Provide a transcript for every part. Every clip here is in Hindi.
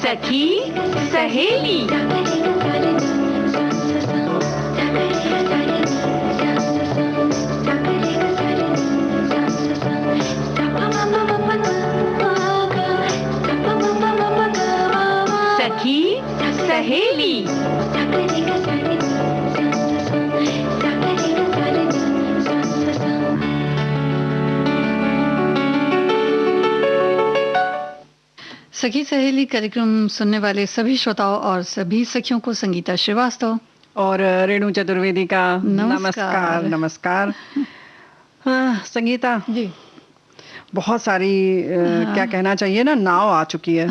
सखी सहेली। सखी सहेली। सखी सहेली कार्यक्रम सुनने वाले सभी श्रोताओं और सभी सखियों को संगीता श्रीवास्तव और रेणु चतुर्वेदी का नमस्कार। नमस्कार नमस्कार। संगीता जी बहुत सारी क्या कहना चाहिए ना, नाव आ चुकी है।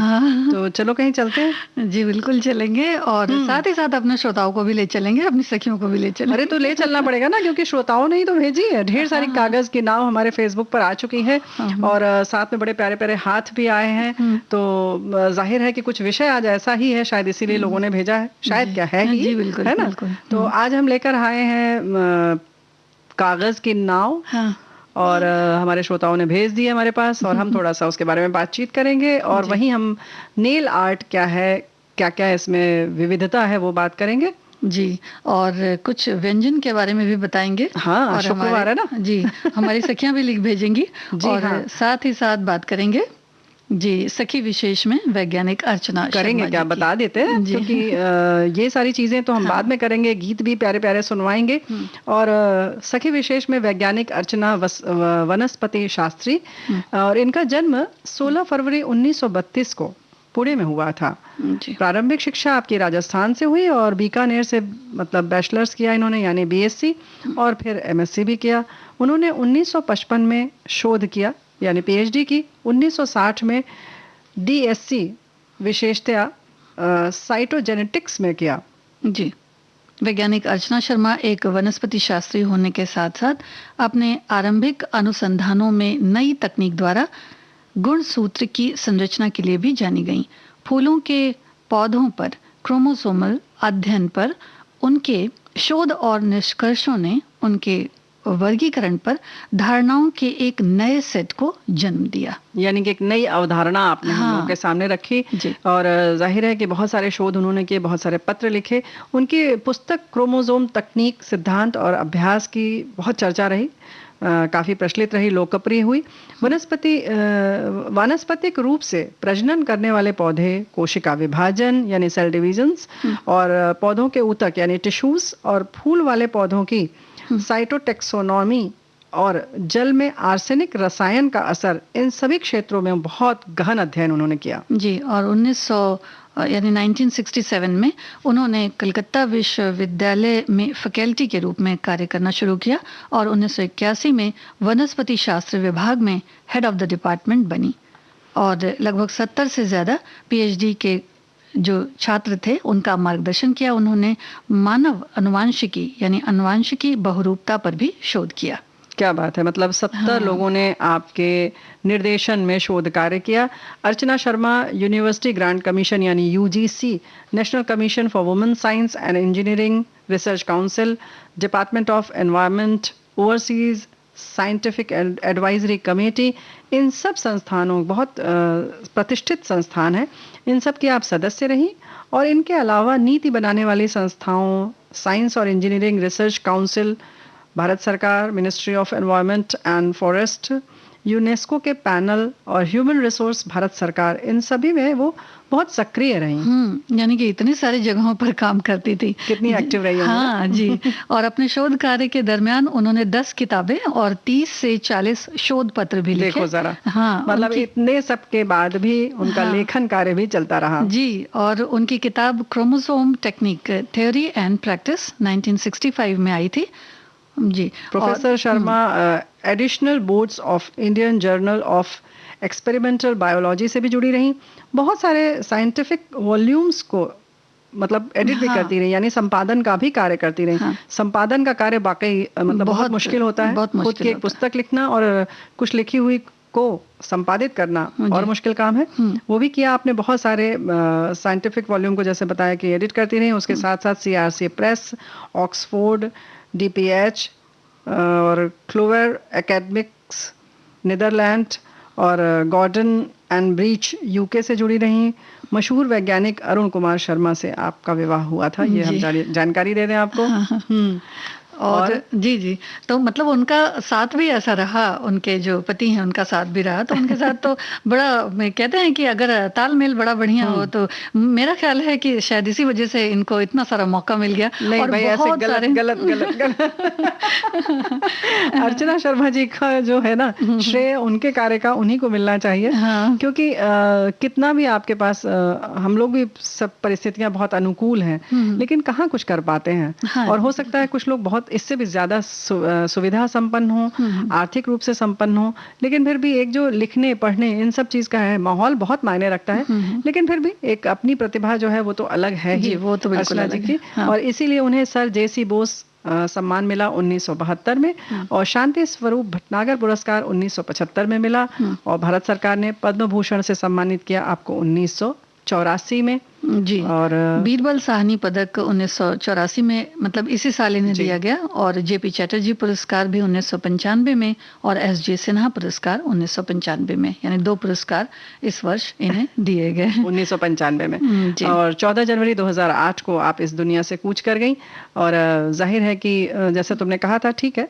तो चलो कहीं चलते हैं। जी बिल्कुल चलेंगे और साथ ही साथ अपने श्रोताओं को भी ले चलेंगे, अपनी सखियों को भी ले चलेंगे। अरे तो ले चलना पड़ेगा ना, क्योंकि श्रोताओं ने ही तो भेजी है। ढेर सारी कागज की नाव हमारे फेसबुक पर आ चुकी है और साथ में बड़े प्यारे प्यारे हाथ भी आए हैं। तो जाहिर है कि कुछ विषय आज ऐसा ही है, शायद इसीलिए लोगों ने भेजा है। शायद क्या है ही, जी बिल्कुल, है ना। तो आज हम लेकर आए हैं कागज की नाव और हमारे श्रोताओं ने भेज दी है हमारे पास, और हम थोड़ा सा उसके बारे में बातचीत करेंगे और वहीं हम नेल आर्ट क्या है, क्या क्या इसमें विविधता है, वो बात करेंगे जी। और कुछ व्यंजन के बारे में भी बताएंगे। हाँ, और शुक्रवार है ना। जी हमारी सखियां भी लिख भेजेंगी और हाँ। साथ ही साथ बात करेंगे जी सखी विशेष में वैज्ञानिक अर्चना करेंगे क्या, बता देते हैं, क्योंकि ये सारी चीजें तो हम बाद में करेंगे। गीत भी प्यारे प्यारे सुनवाएंगे और सखी विशेष में वैज्ञानिक अर्चना वनस्पति शास्त्री, और इनका जन्म 16 फरवरी 1932 को पुणे में हुआ था। प्रारंभिक शिक्षा आपकी राजस्थान से हुई और बीकानेर से मतलब बैचलर्स किया इन्होंने, यानी बीएससी, और फिर एमएससी भी किया। उन्होंने 1955 में शोध किया यानी पीएचडी की। 1960 में डीएससी विशेषतया साइटोजेनेटिक्स में किया। जी वैज्ञानिक अर्चना शर्मा एक वनस्पति शास्त्री होने के साथ साथ अपने आरंभिक अनुसंधानों में नई तकनीक द्वारा गुणसूत्र की संरचना के लिए भी जानी गईं। फूलों के पौधों पर क्रोमोसोमल अध्ययन पर उनके शोध और निष्कर्षों ने उनके वर्गीकरण पर धारणाओं के एक नए सेट को जन्म दिया, यानी कि एक नई अवधारणा आपने हम लोगों के सामने रखी। और जाहिर है कि बहुत सारे शोध उन्होंने किए, बहुत सारे पत्र लिखे। उनकी पुस्तक क्रोमोसोम तकनीक, सिद्धांत और अभ्यास की बहुत चर्चा रही, काफी प्रचलित रही, लोकप्रिय हुई। वानस्पतिक रूप से प्रजनन करने वाले पौधे, कोशिका विभाजन यानी सेल डिविजन्स, और पौधों के ऊतक यानी टिश्यूज, और फूल वाले पौधों की साइटोटेक्सोनॉमी और जल में आर्सेनिक रसायन का असर, इन सभी क्षेत्रों में बहुत गहन अध्ययन उन्होंने किया। जी और 1967 में उन्होंने कलकत्ता विश्वविद्यालय में फैकल्टी के रूप में कार्य करना शुरू किया और 1981 में वनस्पति शास्त्र विभाग में हेड ऑफ द डिपार्टमेंट बनी और लगभग 70 से ज़्यादा पीएचडी के जो छात्र थे उनका मार्गदर्शन किया। उन्होंने मानव अनुवांशिकी यानी अनुवांशिकी बहुरूपता पर भी शोध किया। क्या बात है, मतलब 70 लोगों ने आपके निर्देशन में शोध कार्य किया। Archana Sharma university grant commission यानी UGC, national commission for women science and engineering research council, department of environment, overseas scientific advisory committee, इन सब संस्थानों, बहुत प्रतिष्ठित संस्थान है, इन सब के आप सदस्य रही। और इनके अलावा नीति बनाने वाली संस्थाओं, साइंस और इंजीनियरिंग रिसर्च काउंसिल, भारत सरकार, ministry of environment and forest, UNESCO के पैनल और ह्यूमन रिसोर्स भारत सरकार, इन सभी में वो बहुत सक्रिय रही। यानी कि इतनी सारी जगहों पर काम करती थी, कितनी एक्टिव रही। हाँ जी। और अपने शोध कार्य के दरमियान उन्होंने 10 किताबें और 30 से 40 शोध पत्र भी लिखे। देखो जरा, हाँ, मतलब इतने सब के बाद भी उनका लेखन कार्य भी चलता रहा। जी और उनकी किताब chromosome technique theory and practice 1965 में आई थी। जी professor Sharma additional boards of Indian journal of experimental biology से भी जुड़ी रही। बहुत सारे साइंटिफिक वॉल्यूम्स को मतलब एडिट भी करती रही, यानी संपादन का भी कार्य करती रही। संपादन का कार्य वाकई मतलब बहुत मुश्किल होता है। खुद की एक पुस्तक लिखना और कुछ लिखी हुई को संपादित करना जी। और मुश्किल काम है, वो भी किया आपने। बहुत सारे साइंटिफिक वॉल्यूम को जैसे बताया कि एडिट करती रही, उसके साथ साथ CRC प्रेस, ऑक्सफोर्ड, DPH और क्लोवर एकेडमिक्स नीदरलैंड और गॉर्डन एंड ब्रीच UK से जुड़ी रही। मशहूर वैज्ञानिक अरुण कुमार शर्मा से आपका विवाह हुआ था, ये हम जानकारी दे दें आपको। और जी जी, तो मतलब उनका साथ भी ऐसा रहा, उनके जो पति हैं उनका साथ भी रहा, तो उनके साथ तो बड़ा, मैं कहते हैं कि अगर तालमेल बड़ा बढ़िया हो तो मेरा ख्याल है कि शायद इसी वजह से इनको इतना सारा मौका मिल गया। नहीं और भाई, ऐसे गलत अर्चना शर्मा जी का जो है ना श्रेय उनके कार्य का उन्हीं को मिलना चाहिए। क्योंकि कितना भी आपके पास हम लोग भी सब परिस्थितियां बहुत अनुकूल हैं, लेकिन कहाँ कुछ कर पाते हैं। और हो सकता है कुछ लोग बहुत इससे भी ज्यादा सुविधा संपन्न हो, आर्थिक रूप से संपन्न हो, लेकिन फिर भी एक जो लिखने पढ़ने इन सब चीज का है, माहौल बहुत मायने रखता है। लेकिन फिर भी एक अपनी प्रतिभा जो है वो तो अलग है ही, वो तो बिल्कुल अलग है। और इसीलिए उन्हें सर JC बोस सम्मान मिला 1972 में, और शांति स्वरूप भटनागर पुरस्कार 1975 में मिला, और भारत सरकार ने पद्म भूषण से सम्मानित किया आपको 1984 में जी। और बीरबल साहनी पदक 1984 में, मतलब इसी साल इन्हें दिया गया, और JP चैटर्जी पुरस्कार भी 1995 में, और SJ सिन्हा पुरस्कार 1995 में, यानी 2 पुरस्कार इस वर्ष इन्हें दिए गए 1995 में। और 14 जनवरी 2008 को आप इस दुनिया से कूच कर गई। और जाहिर है कि जैसे तुमने कहा था, ठीक है,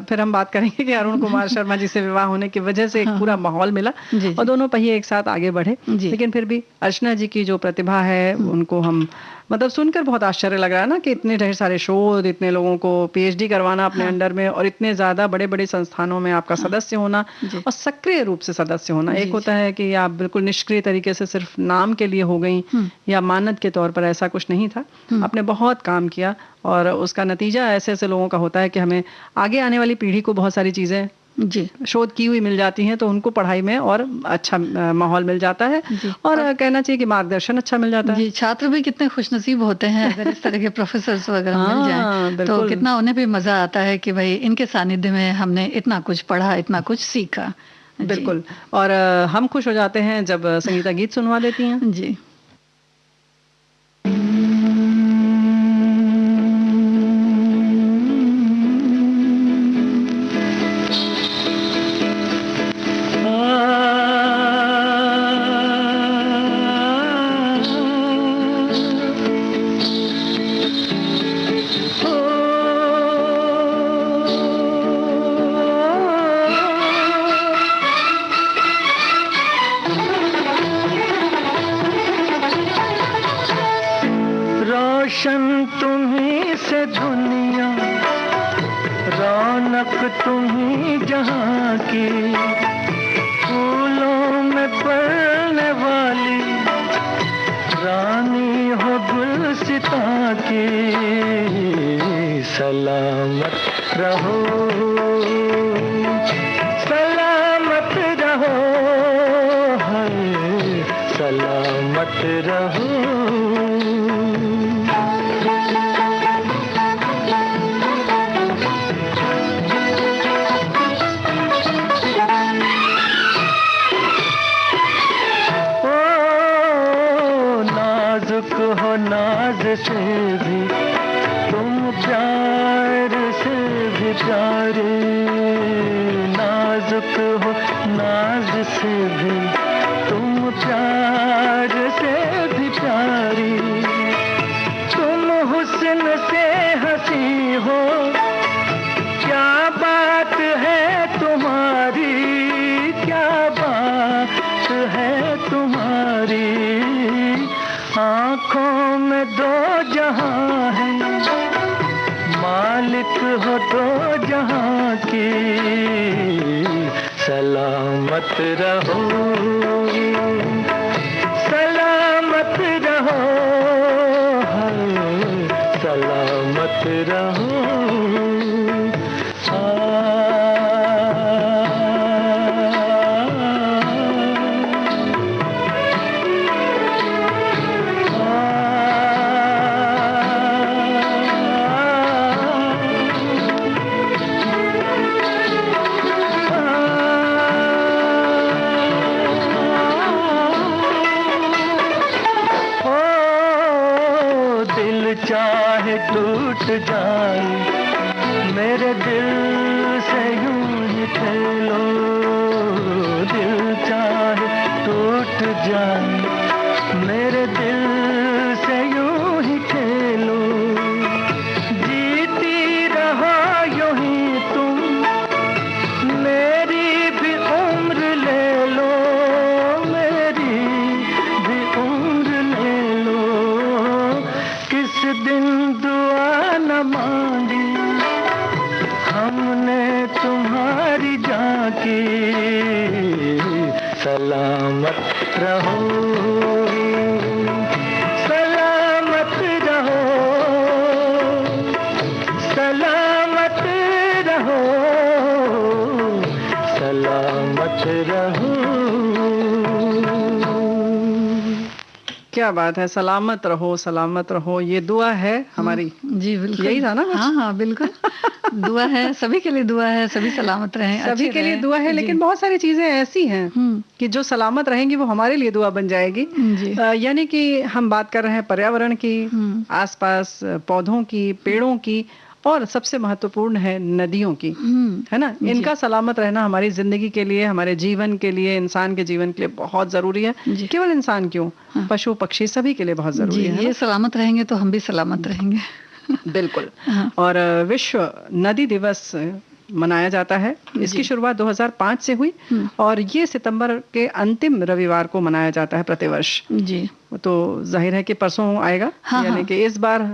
फिर हम बात करेंगे कि अरुण कुमार शर्मा जी से विवाह होने की वजह से एक पूरा माहौल मिला और दोनों पहिए एक साथ आगे बढ़े। लेकिन फिर भी अर्चना जी की जो प्रतिभा है उनको हम मतलब सुनकर बहुत आश्चर्य लग रहा है ना, कि इतने ढेर सारे शोध, इतने लोगों को PhD करवाना अपने अंडर में, और इतने ज्यादा बड़े बड़े संस्थानों में आपका सदस्य होना, और सक्रिय रूप से सदस्य होना। एक होता है कि आप बिल्कुल निष्क्रिय तरीके से सिर्फ नाम के लिए हो गई या मानद के तौर पर, ऐसा कुछ नहीं था। आपने बहुत काम किया, और उसका नतीजा ऐसे ऐसे लोगों का होता है कि हमें आगे आने वाली पीढ़ी को बहुत सारी चीजें शोध की हुई मिल जाती हैं, तो उनको पढ़ाई में और अच्छा माहौल मिल जाता है, और कहना चाहिए कि मार्गदर्शन अच्छा मिल जाता है। जी, छात्र भी कितने खुशनसीब होते हैं अगर इस तरह के प्रोफेसर्स वगैरह मिल जाएं, तो कितना उन्हें भी मजा आता है कि भाई इनके सानिध्य में हमने इतना कुछ पढ़ा, इतना कुछ सीखा। बिल्कुल। और हम खुश हो जाते हैं जब संगीता गीत सुनवा देती हैं। जी। टूट जाए, मेरे दिल से यूं ही खेलो, दिल चाहे टूट जाए, मेरे दिल से यूं ही खेलो, जीती रहो यूं ही तुम, मेरी भी उम्र ले लो, मेरी भी उम्र ले लो, किस दिन दुआ न मांगी हमने तुम्हारी जाके, सलामत रहो, सलामत रहो, सलामत रहो, सलामत रहो। क्या बात है, सलामत रहो, ये दुआ है हमारी। जी बिल्कुल, यही था ना? हाँ हाँ बिल्कुल। दुआ है, सभी के लिए दुआ है, सभी सलामत रहें, सभी अच्छे के लिए रहें। दुआ है, लेकिन जी। बहुत सारी चीजें ऐसी हैं कि जो सलामत रहेंगी वो हमारे लिए दुआ बन जाएगी। जी। यानी कि हम बात कर रहे हैं पर्यावरण की, आसपास पौधों की, पेड़ों की, और सबसे महत्वपूर्ण है नदियों की, है ना? इनका सलामत रहना हमारी जिंदगी के लिए, हमारे जीवन के लिए, इंसान के जीवन के लिए बहुत जरूरी है। केवल इंसान क्यों, पशु पक्षी सभी के लिए बहुत जरूरी जी, है। ये सलामत रहेंगे तो हम भी सलामत रहेंगे। बिल्कुल। और विश्व नदी दिवस मनाया जाता है। इसकी शुरुआत 2005 से हुई और ये सितंबर के अंतिम रविवार को मनाया जाता है प्रतिवर्ष। जी। तो जाहिर है कि परसों आएगा, यानी कि इस बार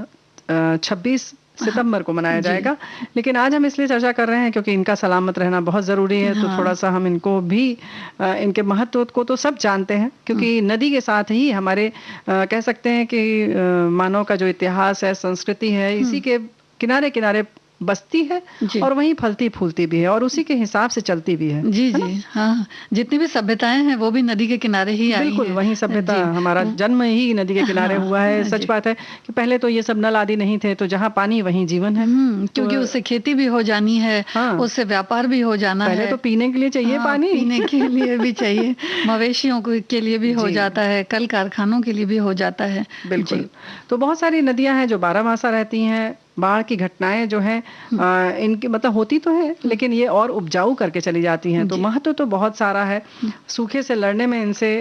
26 सितंबर को मनाया जाएगा। लेकिन आज हम इसलिए चर्चा कर रहे हैं क्योंकि इनका सलामत रहना बहुत जरूरी है। तो थोड़ा सा हम इनको भी, इनके महत्व को तो सब जानते हैं, क्योंकि नदी के साथ ही हमारे कह सकते हैं कि मानव का जो इतिहास है, संस्कृति है, इसी के किनारे किनारे बसती है और वहीं फलती फूलती भी है और उसी के हिसाब से चलती भी है। जी जी हाँ, जितनी भी सभ्यताएं हैं वो भी नदी के किनारे ही आई बिल्कुल हैं। वहीं सभ्यता, हमारा जन्म ही नदी के किनारे हुआ है। सच बात है कि पहले तो ये सब नल आदि नहीं थे, तो जहाँ पानी वहीं जीवन है। क्योंकि उससे खेती भी हो जानी है, उससे व्यापार भी हो जाना है। पहले तो पीने के लिए चाहिए पानी, पीने के लिए भी चाहिए, मवेशियों के लिए भी हो जाता है, कल कारखानों के लिए भी हो जाता है। बिल्कुल। तो बहुत सारी नदियां हैं जो 12 मासा रहती हैं। बाढ़ की घटनाएं जो हैं इनकी मतलब होती तो है, लेकिन ये और उपजाऊ करके चली जाती हैं। तो महत्व तो बहुत सारा है। सूखे से लड़ने में इनसे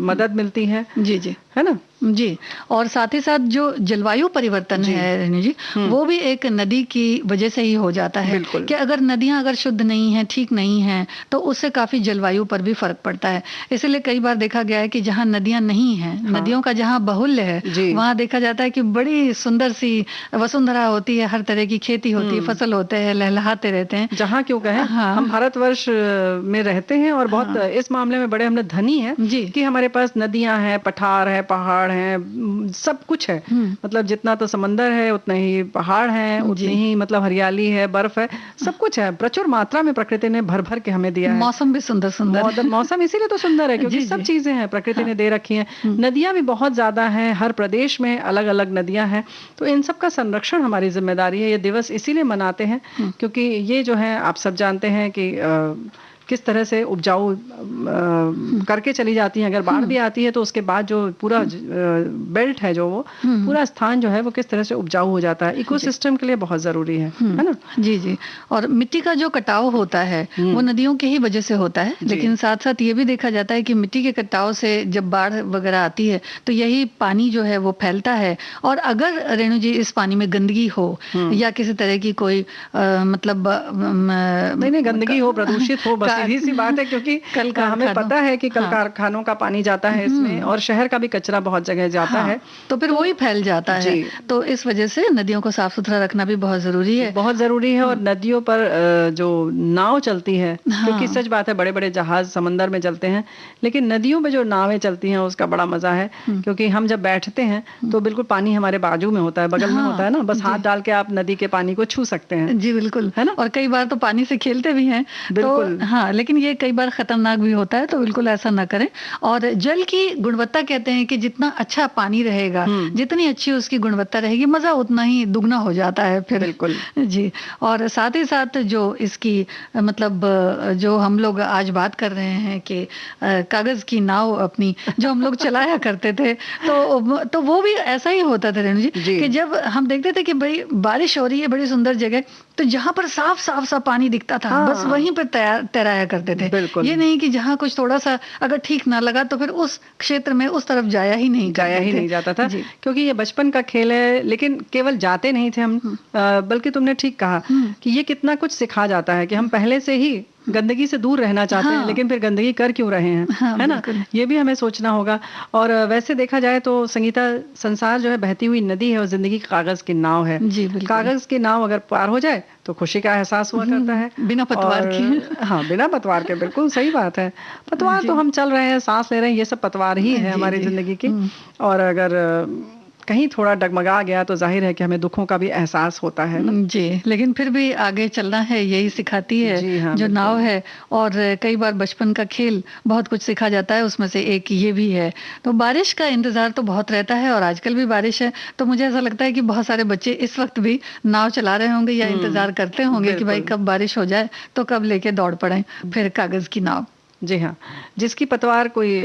मदद मिलती है। जी जी, है ना? जी। और साथ ही साथ जो जलवायु परिवर्तन है रेणु जी, वो भी एक नदी की वजह से ही हो जाता है। कि अगर नदियां अगर शुद्ध नहीं है, ठीक नहीं है, तो उससे काफी जलवायु पर भी फर्क पड़ता है। इसलिए कई बार देखा गया है कि जहाँ नदियां नहीं है, नदियों का जहाँ बाहुल्य है, वहां देखा जाता है कि बड़ी सुंदर सी वसुंधरा होती है, हर तरह की खेती होती है, फसल होते हैं, लहलहाते रहते हैं। जहाँ क्यों कहें, हम भारतवर्ष में रहते हैं और बहुत इस मामले में बड़े हम लोग धनी हैं कि हमारे पास नदियां हैं, पठार है, पहाड़ हैं, सब कुछ है। मतलब जितना तो समंदर है उतना ही पहाड़ है, उतनी ही मतलब हरियाली है, बर्फ है, सब कुछ है। प्रचुर मात्रा में प्रकृति ने भर भर के हमें दिया है। मौसम भी सुंदर सुंदर, मौसम इसीलिए तो सुंदर है क्योंकि सब चीजें हैं प्रकृति ने दे रखी हैं। नदियां भी बहुत ज्यादा हैं, हर प्रदेश में अलग अलग नदियां हैं। तो इन सब का संरक्षण हमारी जिम्मेदारी है। ये दिवस इसीलिए मनाते हैं क्योंकि ये जो है आप सब जानते हैं कि किस तरह से उपजाऊ करके चली जाती हैं। अगर बाढ़ भी आती है तो उसके बाद जो पूरा बेल्ट है, जो वो पूरा स्थान जो है वो किस तरह से उपजाऊ हो जाता है। इकोसिस्टम के लिए बहुत जरूरी है ना? जी जी। और मिट्टी का जो कटाव होता है वो नदियों के ही वजह से होता है। लेकिन साथ साथ ये भी देखा जाता है कि मिट्टी के कटाव से जब बाढ़ वगैरह आती है तो यही पानी जो है वो फैलता है। और अगर रेणु जी इस पानी में गंदगी हो या किसी तरह की कोई मतलब नहीं गंदगी हो, प्रदूषित हो, बस सीधी सी बात है। क्योंकि हमें पता है कि कल कारखानों का पानी जाता है इसमें, और शहर का भी कचरा बहुत जगह जाता है, तो फिर वही फैल जाता है। तो इस वजह से नदियों को साफ सुथरा रखना भी बहुत जरूरी है, बहुत जरूरी है। और नदियों पर जो नाव चलती है, क्योंकि सच बात है बड़े बड़े जहाज समंदर में चलते हैं, लेकिन नदियों में जो नावें चलती हैं उसका बड़ा मजा है। क्योंकि हम जब बैठते हैं तो बिल्कुल पानी हमारे बाजू में होता है, बगल में होता है ना, बस हाथ डाल के आप नदी के पानी को छू सकते हैं। जी बिल्कुल, है ना? और कई बार तो पानी से खेलते भी हैं। बिल्कुल। हाँ, हाँ, लेकिन ये कई बार खतरनाक भी होता है, तो बिल्कुल ऐसा ना करें। और जल की गुणवत्ता कहते हैं कि जितना अच्छा पानी रहेगा, जितनी अच्छी उसकी गुणवत्ता रहेगी, मजा उतना ही दुगना हो जाता है फिर। बिल्कुल जी। और साथ ही साथ जो इसकी मतलब जो हम लोग आज बात कर रहे हैं कि कागज की नाव अपनी जो हम लोग चलाया करते थे, तो वो भी ऐसा ही होता था रेणु जी, कि जब हम देखते थे कि भाई बारिश हो रही है, बड़ी सुंदर जगह, तो जहां पर साफ साफ सा पानी दिखता था, बस वहीं पर तैराया करते थे। ये नहीं कि जहां कुछ थोड़ा सा अगर ठीक ना लगा तो फिर उस क्षेत्र में उस तरफ जाया ही नहीं जाता था, क्योंकि ये बचपन का खेल है। लेकिन केवल जाते नहीं थे हम, बल्कि तुमने ठीक कहा कि ये कितना कुछ सिखा जाता है कि हम पहले से ही गंदगी से दूर रहना चाहते हैं, लेकिन फिर गंदगी कर क्यों रहे हैं, है ना? ये भी हमें सोचना होगा। और वैसे देखा जाए तो संगीता, संसार जो है बहती हुई नदी है और जिंदगी कागज की नाव है। कागज की नाव अगर पार हो जाए तो खुशी का एहसास हुआ करता है, बिना पतवार की। हाँ, बिना पतवार के, बिल्कुल सही बात है। पतवार तो हम चल रहे हैं, सांस ले रहे हैं, ये सब पतवार ही है हमारी जिंदगी की। और अगर कहीं थोड़ा डगमगा गया तो जाहिर है कि हमें दुखों का भी एहसास होता है ना? जी, लेकिन फिर भी आगे चलना है, यही सिखाती है हाँ, जो नाव है। और कई बार बचपन का खेल बहुत कुछ सिखा जाता है, उसमें से एक ये भी है। तो बारिश का इंतजार तो बहुत रहता है, और आजकल भी बारिश है, तो मुझे ऐसा लगता है कि बहुत सारे बच्चे इस वक्त भी नाव चला रहे होंगे या इंतजार करते होंगे कि भाई कब बारिश हो जाए तो कब लेके दौड़ पड़े फिर कागज की नाव। जी हाँ, जिसकी पतवार कोई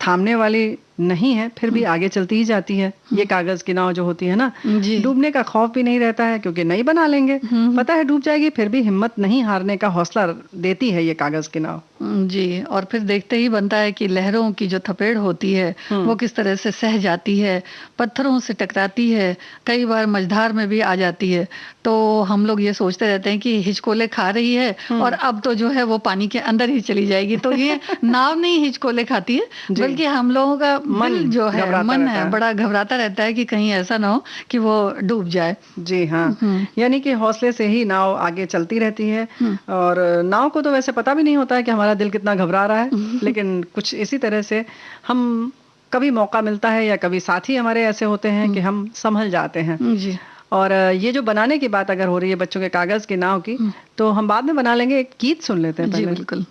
थामने वाली नहीं है, फिर भी आगे चलती ही जाती है। ये कागज की नाव जो होती है ना, डूबने का खौफ भी नहीं रहता है, क्योंकि नहीं बना लेंगे, पता है डूब जाएगी, फिर भी हिम्मत नहीं हारने का हौसला देती है ये कागज की नाव। जी। और फिर देखते ही बनता है कि लहरों की जो थपेड़ होती है वो किस तरह से सह जाती है, पत्थरों से टकराती है, कई बार मझधार में भी आ जाती है। तो हम लोग ये सोचते रहते हैं कि हिचकोले खा रही है और अब तो जो है वो पानी के अंदर ही चली जाएगी। तो ये नाव नहीं हिचकोले खाती है, बल्कि हम लोगों का मन जो है, मन है, बड़ा घबराता रहता है कि कहीं ऐसा ना हो कि वो डूब जाए। जी हाँ, यानी कि हौसले से ही नाव आगे चलती रहती है। और नाव को तो वैसे पता भी नहीं होता है कि हमारा दिल कितना घबरा रहा है, लेकिन कुछ इसी तरह से हम कभी मौका मिलता है या कभी साथी हमारे ऐसे होते हैं कि हम संभल जाते हैं। जी। और ये जो बनाने की बात अगर हो रही है बच्चों के कागज की नाव की, तो हम बाद में बना लेंगे, एक गीत सुन लेते हैं पहले। जी बिल्कुल।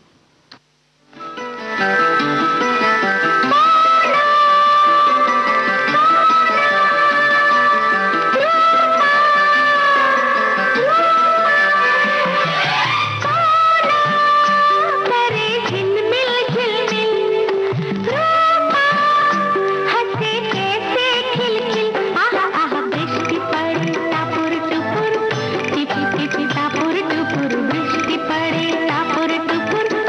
टपुर टपुर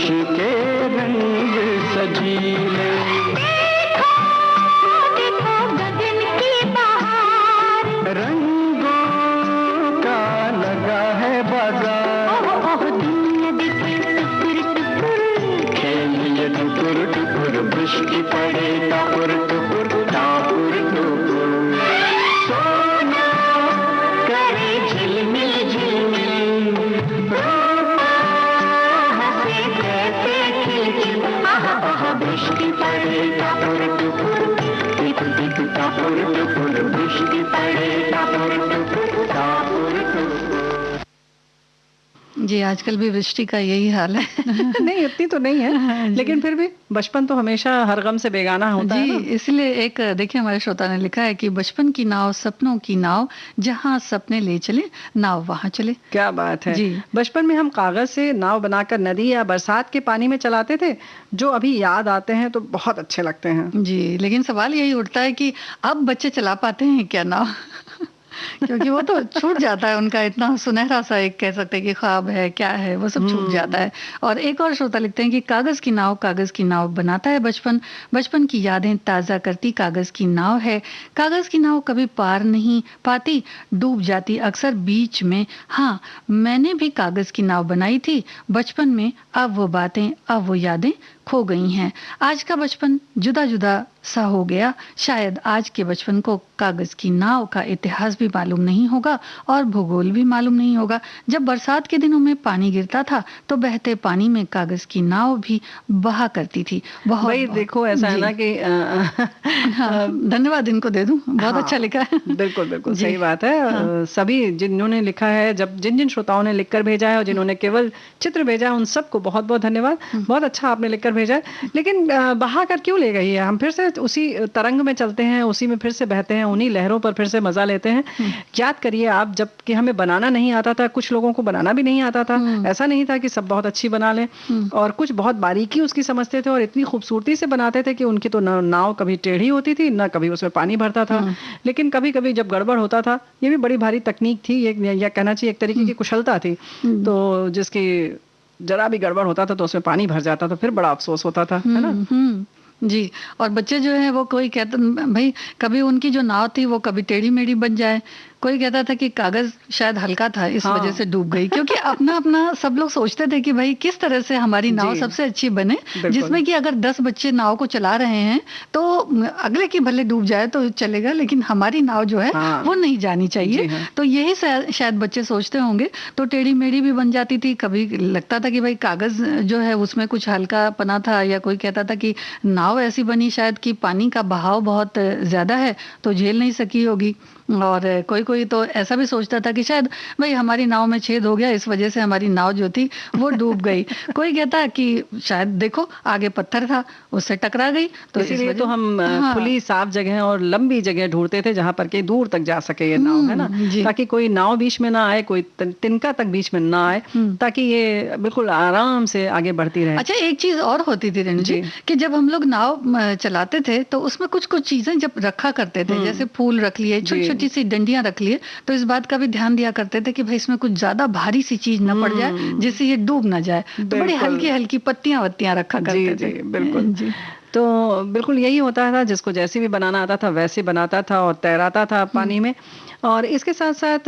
खुश के रंग सजीले। देखो देखो गगन की बहार, रंगों का लगा है बाजार। ओह दुनिया देखे टुकुर टुकुर, खेलिए टुकुर टुकुर, वृष्टि पड़े टापुर टुकुर टापुर टुकुर। सोना करे झिलमिल झिलमिल, रोता हंसे कैसे खिलखिल। आहा आहा वृष्टि पड़े टापुर टुकुर, टिप टिप टापुर टुकुर, वृष्टि पड़े टापुर टुकुर टापुर टुकुर। जी, आजकल भी वृष्टि का यही हाल है। नहीं, इतनी तो नहीं है, लेकिन फिर भी बचपन तो हमेशा हर गम से बेगाना होता है जी, ना। इसलिए एक देखिए हमारे श्रोता ने लिखा है कि बचपन की नाव सपनों की नाव, जहां सपने ले चले नाव वहां चले। क्या बात है। जी। बचपन में हम कागज से नाव बनाकर नदी या बरसात के पानी में चलाते थे, जो अभी याद आते हैं तो बहुत अच्छे लगते हैं। जी, लेकिन सवाल यही उठता है कि अब बच्चे चला पाते हैं क्या नाव? क्योंकि वो तो छूट जाता है, उनका इतना सुनहरा सा एक कह सकते हैं कि ख्वाब है, क्या है, वो सब छूट जाता है। और एक और श्रोता लिखते हैं कि कागज की नाव बनाता है बचपन, बचपन की यादें ताजा करती कागज की नाव है। कागज की नाव कभी पार नहीं पाती, डूब जाती अक्सर बीच में। हाँ, मैंने भी कागज की नाव बनाई थी बचपन में, अब वो बातें, अब वो यादें खो गई हैं। आज का बचपन जुदा जुदा सा हो गया। शायद आज के बचपन को कागज की नाव का इतिहास भी मालूम नहीं होगा और भूगोल भी मालूम नहीं होगा। जब बरसात के दिनों में पानी गिरता था तो बहते पानी में कागज की नाव भी बहा करती थी। बहुत भाई देखो, ऐसा है जी। ना कि हाँ, धन्यवाद इनको दे दूं, बहुत हाँ, अच्छा लिखा है। बिल्कुल बिल्कुल जी। सही बात है। सभी जिन्होंने लिखा है, जब जिन जिन श्रोताओं ने लिखकर भेजा है और जिन्होंने केवल चित्र भेजा है, उन सबको बहुत बहुत धन्यवाद। बहुत अच्छा आपने लिखकर भेजा है। लेकिन बहा कर क्यों ले गई है? हम फिर से उसी तरंग में चलते हैं, उसी में फिर से बहते हैं, उन्हीं लहरों पर फिर से मजा लेते हैं। याद करिए आप, जब कि हमें बनाना नहीं आता था, कुछ लोगों को बनाना भी नहीं आता था। ऐसा नहीं था कि सब बहुत अच्छी बना लें, और कुछ बहुत बारीकी उसकी समझते थे और इतनी खूबसूरती से बनाते थे कि उनकी तो नाव कभी टेढ़ी होती थी, ना कभी उसमें पानी भरता था। लेकिन कभी कभी जब गड़बड़ होता था, ये भी बड़ी भारी तकनीक थी, या कहना चाहिए एक तरीके की कुशलता थी, तो जिसकी जरा भी गड़बड़ होता था तो उसमें पानी भर जाता था, फिर बड़ा अफसोस होता था, है ना। जी, और बच्चे जो है वो कोई कहता भाई, कभी उनकी जो नाव थी वो कभी टेढ़ी मेढ़ी बन जाए, कोई कहता था कि कागज शायद हल्का था इस वजह से डूब गई। क्योंकि अपना अपना सब लोग सोचते थे कि भाई किस तरह से हमारी नाव सबसे अच्छी बने, जिसमें कि अगर 10 बच्चे नाव को चला रहे हैं तो अगले की भले डूब जाए तो चलेगा, लेकिन हमारी नाव जो है वो नहीं जानी चाहिए। तो यही शायद बच्चे सोचते होंगे। तो टेढ़ी मेढ़ी भी बन जाती थी, कभी लगता था कि भाई कागज जो है उसमें कुछ हल्का पना था, या कोई कहता था कि नाव ऐसी बनी शायद कि पानी का बहाव बहुत ज्यादा है तो झेल नहीं सकी होगी। और कोई कोई तो ऐसा भी सोचता था कि शायद भाई हमारी नाव में छेद हो गया, इस वजह से हमारी नाव जो थी वो डूब गई। कोई कहता कि शायद देखो आगे पत्थर था, उससे टकरा गई, तो इसीलिए तो हम खुली साफ जगह और लंबी जगह ढूंढते थे जहां पर के दूर तक जा सके ये नाव, है ना, ताकि कोई नाव बीच में ना आए, कोई तिनका तक बीच में ना आए, ताकि ये बिल्कुल आराम से आगे बढ़ती रहे। अच्छा, एक चीज और होती थी रेणु जी कि जब हम लोग नाव चलाते थे तो उसमें कुछ कुछ चीजें जब रखा करते थे, जैसे फूल रख लिए, छोटी सी डंडियां रख लिए, तो इस बात का भी ध्यान दिया करते थे कि भाई इसमें कुछ ज्यादा भारी सी चीज न पड़ जाए जिससे ये डूब ना जाए। तो बड़ी हल्की हल्की पत्तियां वत्तियां रखा करते थे। बिल्कुल जी। तो बिल्कुल यही होता था, जिसको जैसे भी बनाना आता था वैसे बनाता था और तैराता था पानी में। और इसके साथ साथ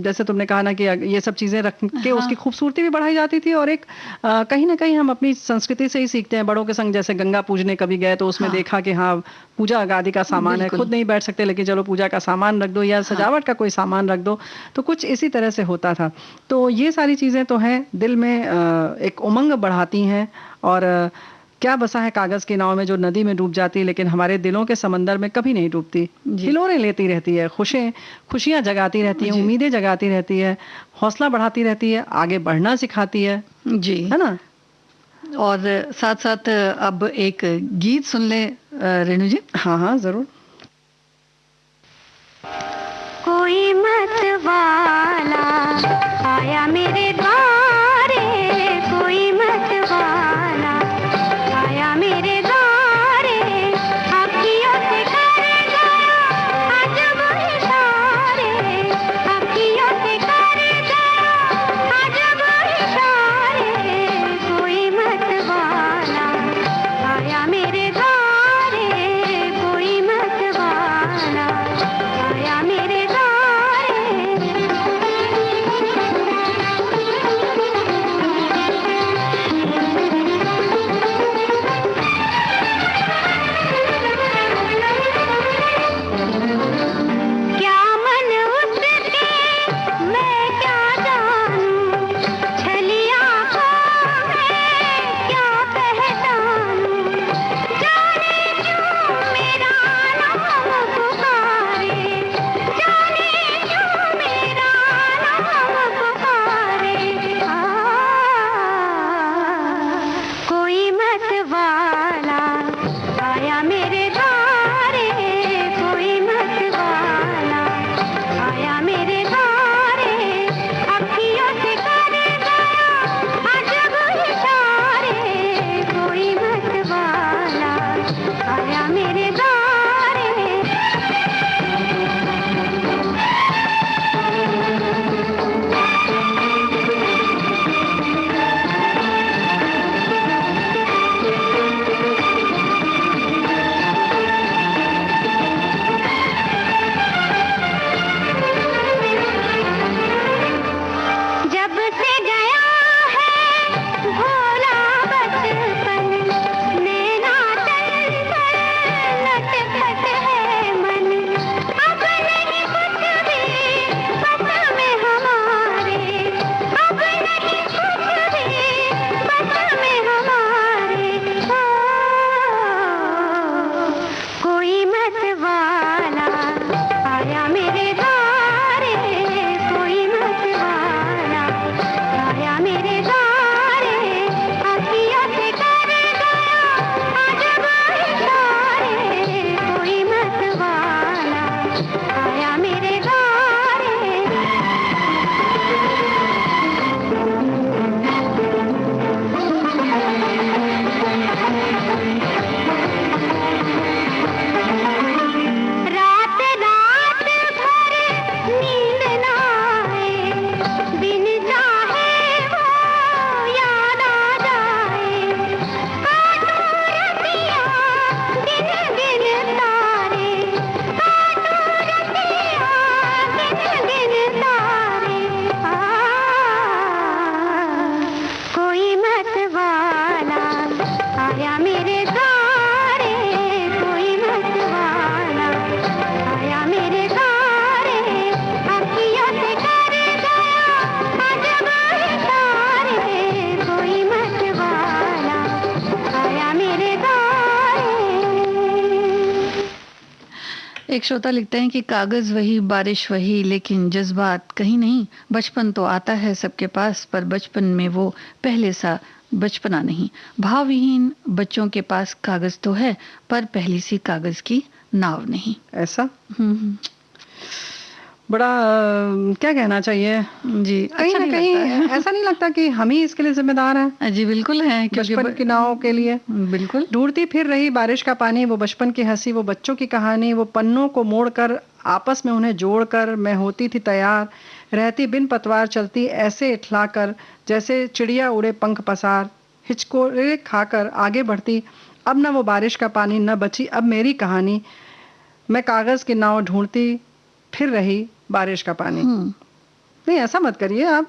जैसे तुमने कहा ना कि ये सब चीजें रख के उसकी खूबसूरती भी बढ़ाई जाती थी। और एक कहीं ना कहीं हम अपनी संस्कृति से ही सीखते हैं, बड़ों के संग जैसे गंगा पूजने कभी गए तो उसमें देखा कि हाँ पूजा आदि का सामान है, खुद नहीं बैठ सकते लेकिन चलो पूजा का सामान रख दो या सजावट का कोई सामान रख दो, तो कुछ इसी तरह से होता था। तो ये सारी चीजें तो हैं, दिल में एक उमंग बढ़ाती हैं। और क्या बसा है कागज की नाव में जो नदी में डूब जाती, लेकिन हमारे दिलों के समंदर में कभी नहीं डूबती, हिलोरें लेती रहती है, खुशियां जगाती रहती है, उम्मीदें जगाती रहती है, हौसला बढ़ाती रहती है, आगे बढ़ना सिखाती है जी, है ना। और साथ साथ अब एक गीत सुन ले रेणु जी। हाँ हाँ जरूर। कोई मत वाला आया मेरे द्वारे, कोई मत वाला आया मेरे द्वारे, अखियों से करे जरा अजब इशारे, अखियों से करे जरा अजब इशारे, कोई मत आया मेरे द्वारे कोई मतवाला, आया मेरे द्वारे अखियों से कर गया अजब इशारे, कोई मतवाला आया मेरे द्वारे। एक श्रोता लिखते हैं कि कागज वही, बारिश वही, लेकिन जज्बात कहीं नहीं। बचपन तो आता है सबके पास, पर बचपन में वो पहले सा बचपना नहीं। भावविहीन बच्चों के पास कागज तो है, पर पहली सी कागज की नाव नहीं। ऐसा हम्म, बड़ा क्या कहना चाहिए, जी कहीं अच्छा ना नहीं कहीं लगता है। ऐसा नहीं लगता कि हम ही इसके लिए जिम्मेदार हैं, जी बिल्कुल है, क्योंकि बचपन की नाव के लिए। बिल्कुल ढूंढती फिर रही बारिश का पानी, वो बचपन की हंसी, वो बच्चों की कहानी, वो पन्नों को मोड़कर आपस में उन्हें जोड़कर मैं होती थी तैयार, रहती बिन पतवार चलती ऐसे इठलाकर जैसे चिड़िया उड़े पंख पसार, हिचकोरे खाकर आगे बढ़ती। अब न वो बारिश का पानी, न बची अब मेरी कहानी, मैं कागज की नाव ढूंढती फिर रही बारिश का पानी। नहीं ऐसा मत करिए आप,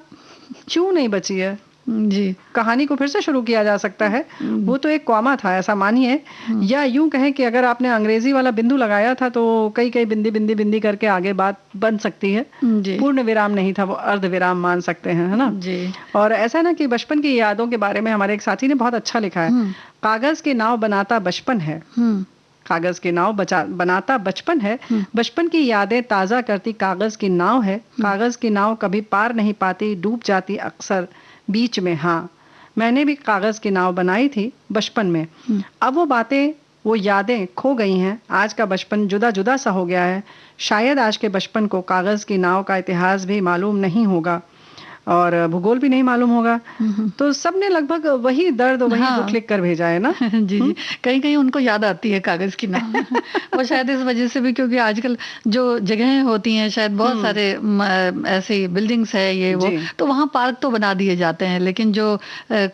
क्यों नहीं बची है जी कहानी को फिर से शुरू किया जा सकता है, वो तो एक कॉमा था ऐसा मानिए, या यूं कहें कि अगर आपने अंग्रेजी वाला बिंदु लगाया था तो कई कई बिंदी बिंदी बिंदी करके आगे बात बन सकती है। जी पूर्ण विराम नहीं था, वो अर्ध विराम मान सकते हैं, है ना। जी और ऐसा है ना कि बचपन की यादों के बारे में हमारे एक साथी ने बहुत अच्छा लिखा है, कागज की नाव बनाता बचपन है, कागज की नाव बनाता बचपन है, बचपन की यादें ताजा करती कागज की नाव है, कागज की नाव कभी पार नहीं पाती, डूब जाती अक्सर बीच में। हाँ, मैंने भी कागज की नाव बनाई थी बचपन में, अब वो बातें वो यादें खो गई हैं, आज का बचपन जुदा जुदा सा हो गया है, शायद आज के बचपन को कागज की नाव का इतिहास भी मालूम नहीं होगा और भूगोल भी नहीं मालूम होगा। तो सबने लगभग वही दर्द वही हाँ। दुख लिख कर भेजा है ना। जी जी, कहीं कहीं उनको याद आती है कागज की नाव। और शायद इस वजह से भी, क्योंकि आजकल जो जगहें होती हैं शायद बहुत सारे ऐसे बिल्डिंग्स है ये वो, जी। तो वहाँ पार्क तो बना दिए जाते हैं, लेकिन जो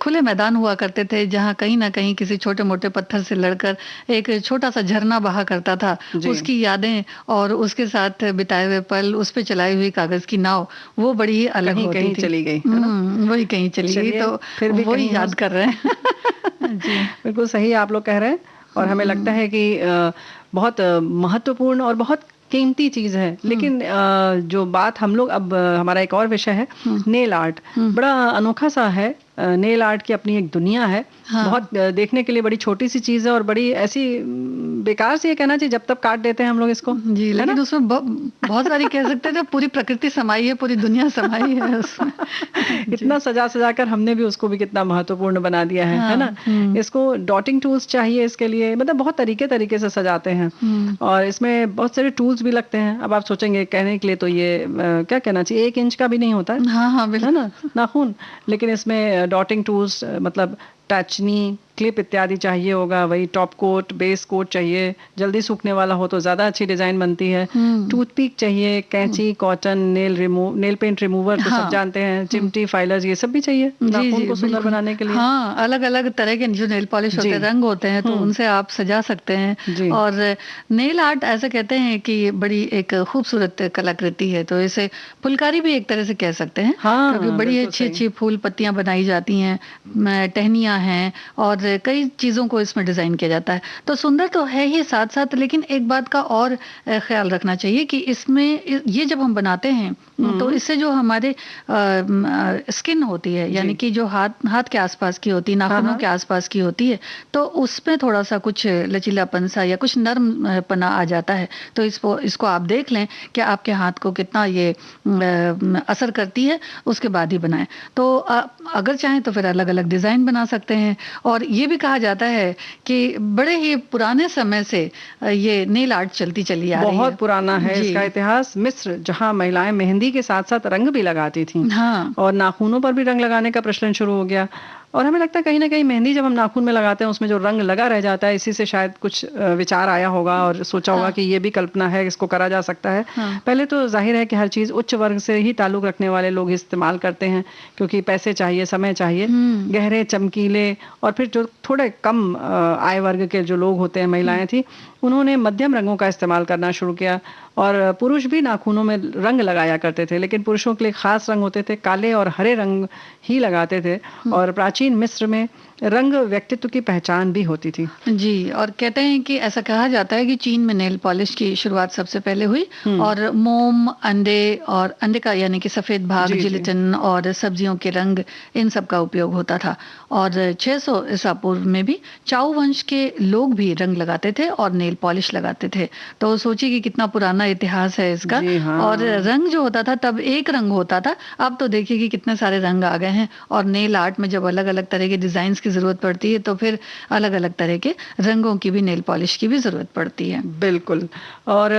खुले मैदान हुआ करते थे जहाँ कहीं ना कहीं किसी छोटे मोटे पत्थर से लड़कर एक छोटा सा झरना बहा करता था, जी। उसकी यादें और उसके साथ बिताए हुए पल, उस पे चलाई हुई कागज की नाव, वो बड़ी ही अलग कहीं होती कहीं थी। चली गई, है ना? वही कहीं चली गई, चलिए, तो फिर भी वही कहीं याद कर रहे हैं। जी बिल्कुल सही आप लोग कह रहे हैं, और हमें लगता है कि बहुत महत्वपूर्ण और बहुत कीमती चीज है। लेकिन जो बात हम लोग अब हमारा एक और विषय है नेल आर्ट, बड़ा अनोखा सा है। नेल आर्ट की अपनी एक दुनिया है, हाँ। बहुत देखने के लिए बड़ी छोटी सी चीज है और बड़ी ऐसी बेकार सी, ये कहना चाहिए, जब तक काट देते हैं हम लोग इसको, जी, है ना? लेकिन उसमें बहुत सारी कह सकते हैं, पूरी प्रकृति समाई है, पूरी दुनिया समाई है उसमें। इतना सजा सजा कर हमने भी उसको भी कितना महत्वपूर्ण बना दिया है ना। इसको डॉटिंग टूल्स चाहिए इसके लिए, मतलब बहुत तरीके तरीके से सजाते हैं और इसमें बहुत सारे टूल्स भी लगते हैं। अब आप सोचेंगे कहने के लिए तो ये क्या कहना चाहिए, 1 इंच का भी नहीं होता है, हाँ हाँ है बिल्कुल। ना, नाखून। लेकिन इसमें डॉटिंग टूल्स मतलब टचनी, क्लिप इत्यादि चाहिए होगा, वही टॉप कोट, बेस कोट चाहिए, जल्दी सूखने वाला हो तो ज्यादा अच्छी डिजाइन बनती है। टूथपिक चाहिए, कैंची, कॉटन, नेल पेंट रिमूवर तो सब जानते हैं, चिमटी, फाइलर्स, ये सब भी चाहिए नाखून को सुंदर बनाने के लिए। हाँ, अलग अलग तरह के जो नेल पॉलिश होते हैं, रंग होते हैं, तो उनसे आप सजा सकते हैं। और नेल आर्ट ऐसे कहते हैं कि ये बड़ी एक खूबसूरत कलाकृति है, तो इसे फुलकारी भी एक तरह से कह सकते हैं, क्योंकि बड़ी अच्छी अच्छी फूल पत्तियां बनाई जाती हैं, टहनियां हैं और कई चीजों को इसमें डिजाइन किया जाता है। तो सुंदर तो है ही साथ साथ, लेकिन एक बात का और ख्याल रखना चाहिए कि इसमें ये जब हम बनाते हैं तो इससे जो हमारे स्किन होती है, यानी कि जो हाथ के आसपास की होती है, नाखूनों के आसपास की होती है, तो उसमें थोड़ा सा कुछ लचीलापन सा या कुछ नर्म पना आ जाता है। तो इसको आप देख लें कि आपके हाथ को कितना ये असर करती है, उसके बाद ही बनाएं। तो अगर चाहें तो फिर अलग अलग डिजाइन बना सकते हैं। और ये भी कहा जाता है कि बड़े ही पुराने समय से ये नेल आर्ट चलती चली आ रही है, बहुत पुराना है इसका इतिहास। मिस्र, जहाँ महिलाएं मेहंदी के साथ साथ रंग भी लगाती थी, हाँ। और नाखूनों पर भी रंग लगाने का प्रचलन शुरू हो गया। और हमें लगता है कहीं ना कहीं मेहंदी जब हम नाखून में लगाते हैं, उसमें जो रंग लगा रह जाता है, इसी से शायद कुछ विचार आया होगा और सोचा होगा कि ये भी कल्पना है, इसको करा जा सकता है। पहले तो जाहिर है कि हर चीज उच्च वर्ग से ही ताल्लुक रखने वाले लोग इस्तेमाल करते हैं, क्योंकि पैसे चाहिए, समय चाहिए, गहरे चमकीले। और फिर जो थोड़े कम आय वर्ग के जो लोग होते हैं, महिलाएं थी, उन्होंने मध्यम रंगों का इस्तेमाल करना शुरू किया। और पुरुष भी नाखूनों में रंग लगाया करते थे, लेकिन पुरुषों के लिए खास रंग होते थे, काले और हरे रंग ही लगाते थे। और प्राचीन मिस्र में रंग व्यक्तित्व की पहचान भी होती थी। जी, और कहते हैं कि ऐसा कहा जाता है कि चीन में नेल पॉलिश की शुरुआत सबसे पहले हुई और मोम, अंडे और अंडे का यानी कि सफेद भाग, जी, जी। जिलेटिन और सब्जियों के रंग, इन सब का उपयोग होता था। और 600 ईसा पूर्व में भी चाओ वंश के लोग भी रंग लगाते थे और नेल पॉलिश लगाते थे। तो सोचिए कि कितना पुराना इतिहास है इसका। जी हाँ। और रंग जो होता था तब एक रंग होता था, अब तो देखिए कि कितने सारे रंग आ गए हैं। और नेल आर्ट में जब अलग अलग तरह के डिजाइन की जरूरत पड़ती है तो फिर अलग अलग तरह के रंगों की भी, नेल पॉलिश की भी जरूरत पड़ती है। बिल्कुल। और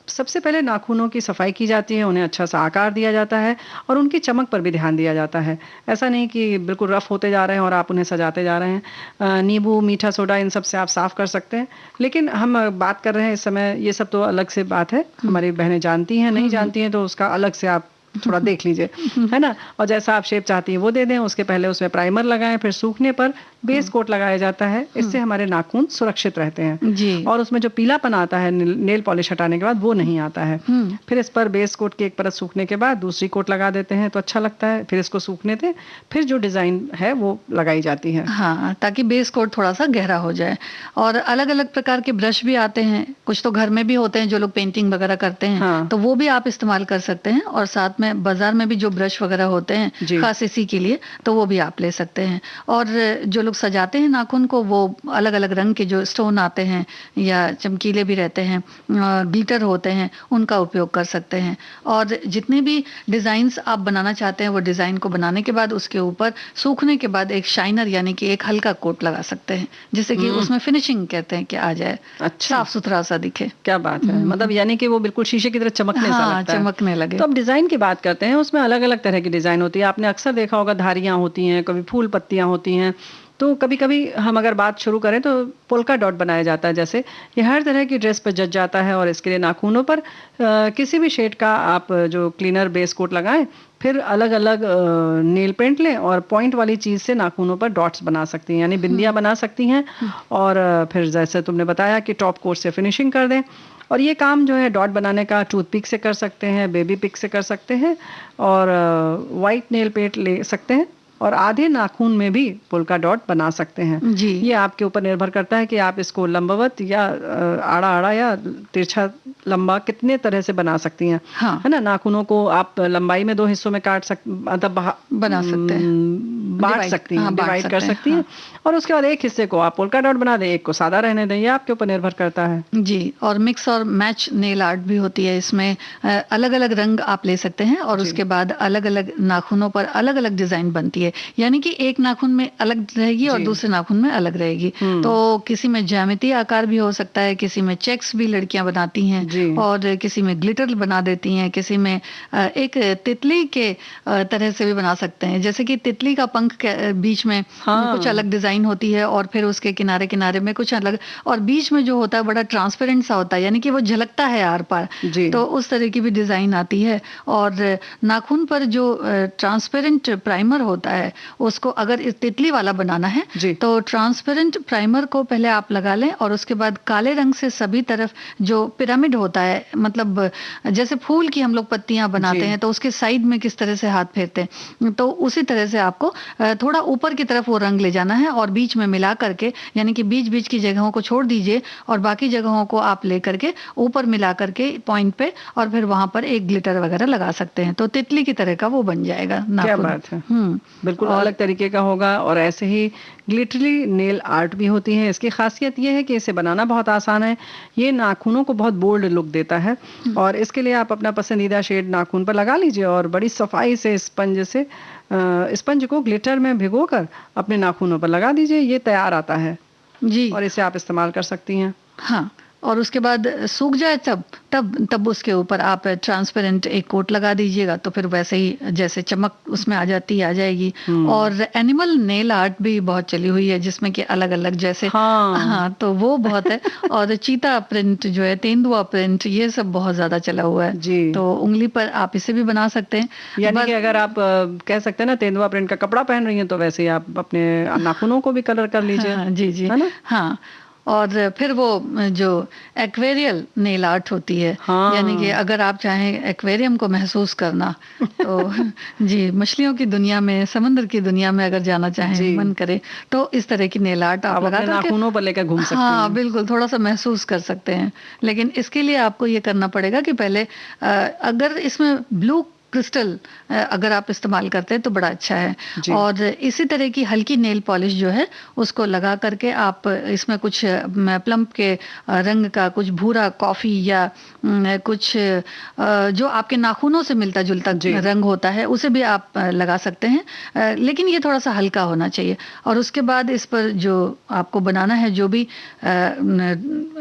सबसे पहले नाखूनों की सफाई की जाती है, उन्हें अच्छा सा आकार दिया जाता है और उनकी चमक पर भी ध्यान दिया जाता है। ऐसा नहीं कि बिल्कुल रफ होते जा रहे हैं और आप उन्हें सजाते जा रहे हैं। नींबू, मीठा सोडा, इन सब से आप साफ कर सकते हैं। लेकिन हम बात कर रहे हैं इस समय, ये सब तो अलग से बात है, हमारी बहनें जानती हैं, नहीं जानती हैं तो उसका अलग से आप थोड़ा देख लीजिए, है ना। और जैसा आप शेप चाहती हैं वो दे दें। उसके पहले उसमें प्राइमर लगाएं, फिर सूखने पर बेस कोट लगाया जाता है। इससे हमारे नाखून सुरक्षित रहते हैं जी। और उसमें जो पीलापन आता है नेल पॉलिश हटाने के बाद, वो नहीं आता है। फिर इस पर बेस कोट की एक परत सूखने के बाद दूसरी कोट लगा देते हैं तो अच्छा लगता है। फिर इसको सूखने दें, फिर जो डिजाइन है वो लगाई जाती है। हाँ, ताकि बेस कोट थोड़ा सा गहरा हो जाए। और अलग अलग प्रकार के ब्रश भी आते हैं, कुछ तो घर में भी होते हैं जो लोग पेंटिंग वगैरह करते हैं। हाँ। तो वो भी आप इस्तेमाल कर सकते हैं। और साथ में बाजार में भी जो ब्रश वगैरह होते जी। हैं खास इसी के लिए, तो वो भी आप ले सकते हैं। और जो लोग सजाते हैं नाखून को, वो अलग अलग रंग के जो स्टोन आते हैं या चमकीले भी रहते हैं, ग्लिटर होते हैं, उनका उपयोग कर सकते हैं। और जितने भी डिजाइन्स आप बनाना चाहते हैं, वो डिजाइन को बनाने के बाद उसके ऊपर सूखने के बाद एक शाइनर यानी कि एक हल्का कोट लगा सकते हैं, जिससे कि उसमें फिनिशिंग कहते हैं कि आ जाए, अच्छा। साफ सुथरा सा दिखे। क्या बात है, मतलब यानी कि वो बिल्कुल शीशे की तरह चमकने सा हाँ, लगता है। चमकने लगे। तो अब डिजाइन की बात करते हैं। उसमें अलग अलग तरह की डिजाइन होती है। आपने अक्सर देखा होगा धारियां होती हैं, कभी फूल पत्तियां होती हैं। तो कभी कभी हम अगर बात शुरू करें तो पोल्का डॉट बनाया जाता है। जैसे ये हर तरह की ड्रेस पर जच जाता है और इसके लिए नाखूनों पर किसी भी शेड का आप जो क्लीनर बेस कोट लगाएं, फिर अलग अलग नेल पेंट लें और पॉइंट वाली चीज से नाखूनों पर डॉट्स बना सकती हैं, यानी बिंदियां बना सकती हैं। और फिर जैसे तुमने बताया कि टॉप कोट से फिनिशिंग कर दें। और ये काम जो है डॉट बनाने का टूथपिक से कर सकते हैं, बेबी पिक से कर सकते हैं और वाइट नेल पेंट ले सकते हैं और आधे नाखून में भी पोल्का डॉट बना सकते हैं। जी। ये आपके ऊपर निर्भर करता है कि आप इसको लंबवत या आड़ा आड़ा या तिरछा लंबा कितने तरह से बना सकती हैं। हाँ। है ना। नाखूनों को आप लंबाई में 2 हिस्सों में काट मतलब बना सकते हैं, बांट Divide, सकती हैं, हाँ, बांट डिवाइड कर सकते हैं, सकती हैं। और उसके बाद एक हिस्से को आप पोल्का डॉट बना दें, एक को सादा रहने दें। ये आपके ऊपर निर्भर करता है। जी। और मिक्स और मैच नेल आर्ट भी होती है। इसमें अलग अलग रंग आप ले सकते हैं और उसके बाद अलग अलग नाखूनों पर अलग अलग डिजाइन बनती है, यानी कि एक नाखून में अलग रहेगी और जी। दूसरे नाखून में अलग रहेगी। तो किसी में ज्यामितीय आकार भी हो सकता है, किसी में चेक्स भी लड़कियां बनाती जी। हैं और किसी में ग्लिटर बना देती हैं, किसी में एक तितली के तरह से भी बना सकते हैं। जैसे कि तितली का पंख के बीच में कुछ अलग डिजाइन होती है और फिर उसके किनारे किनारे में कुछ अलग, और बीच में जो होता है बड़ा ट्रांसपेरेंट सा होता है, यानी कि वो झलकता है आर पार। जी। तो उस तरह की भी डिजाइन आती है। और नाखून पर जो ट्रांसपेरेंट प्राइमर होता है, उसको अगर इस तितली वाला बनाना है जी। तो ट्रांसपेरेंट प्राइमर को पहले आप लगा लें और उसके बाद काले रंग से सभी तरफ जो पिरामिड होता है, मतलब जैसे फूल की हम लोग पत्तियां बनाते जी। हैं तो उसके साइड में किस तरह से हाथ फेरते हैं, तो उसी तरह से आपको थोड़ा ऊपर की तरफ वो रंग ले जाना है और बीच में मिला करके, यानी कि बीच बीच की जगहों को छोड़ दीजिए और बाकी जगहों को आप ले करके ऊपर मिला करके पॉइंट पे, और फिर वहां पर एक ग्लिटर वगैरह लगा सकते हैं, तो तितली की तरह का वो बन जाएगा क्या नाखून। बात है। बिल्कुल अलग तरीके का होगा। और ऐसे ही ग्लिटरी नेल आर्ट भी होती है। इसकी खासियत ये है कि इसे बनाना बहुत आसान है। ये नाखूनों को बहुत बोल्ड लुक देता है और इसके लिए आप अपना पसंदीदा शेड नाखून पर लगा लीजिए और बड़ी सफाई से स्पंज को ग्लिटर में भिगोकर अपने नाखूनों पर लगा दीजिए। ये तैयार आता है जी। और इसे आप इस्तेमाल कर सकती हैं। हाँ, और उसके बाद सूख जाए तब उसके ऊपर आप ट्रांसपेरेंट एक कोट लगा दीजिएगा, तो फिर वैसे ही जैसे चमक उसमें आ जाएगी। और एनिमल नेल आर्ट भी बहुत चली हुई है, जिसमें कि अलग अलग जैसे हाँ, तो वो बहुत है। और चीता प्रिंट जो है, तेंदुआ प्रिंट, ये सब बहुत ज्यादा चला हुआ है जी। तो उंगली पर आप इसे भी बना सकते हैं। यानी कि अगर आप कह सकते हैं ना, तेंदुआ प्रिंट का कपड़ा पहन रही हैं तो वैसे ही आप अपने नाखूनों को भी कलर कर लीजिए। हाँ, जी जी, है ना। हाँ। और फिर वो जो एक्वेरियल नेल आर्ट होती है, हाँ। यानी कि अगर आप चाहें एक्वेरियम को महसूस करना तो जी, मछलियों की दुनिया में, समुद्र की दुनिया में अगर जाना चाहें, जी। मन करे तो इस तरह की नेल आर्ट आप आप लगा अपने करके नाखूनों पर लेकर घूम सकते हाँ हैं। बिल्कुल, थोड़ा सा महसूस कर सकते हैं। लेकिन इसके लिए आपको ये करना पड़ेगा कि पहले अगर इसमें ब्लू क्रिस्टल अगर आप इस्तेमाल करते हैं तो बड़ा अच्छा है। जी। और इसी तरह की हल्की नेल पॉलिश जो है उसको लगा करके आप इसमें कुछ प्लम के रंग का, कुछ भूरा कॉफी या कुछ जो आपके नाखूनों से मिलता जुलता जी। रंग होता है उसे भी आप लगा सकते हैं। लेकिन ये थोड़ा सा हल्का होना चाहिए। और उसके बाद इस पर जो आपको बनाना है, जो भी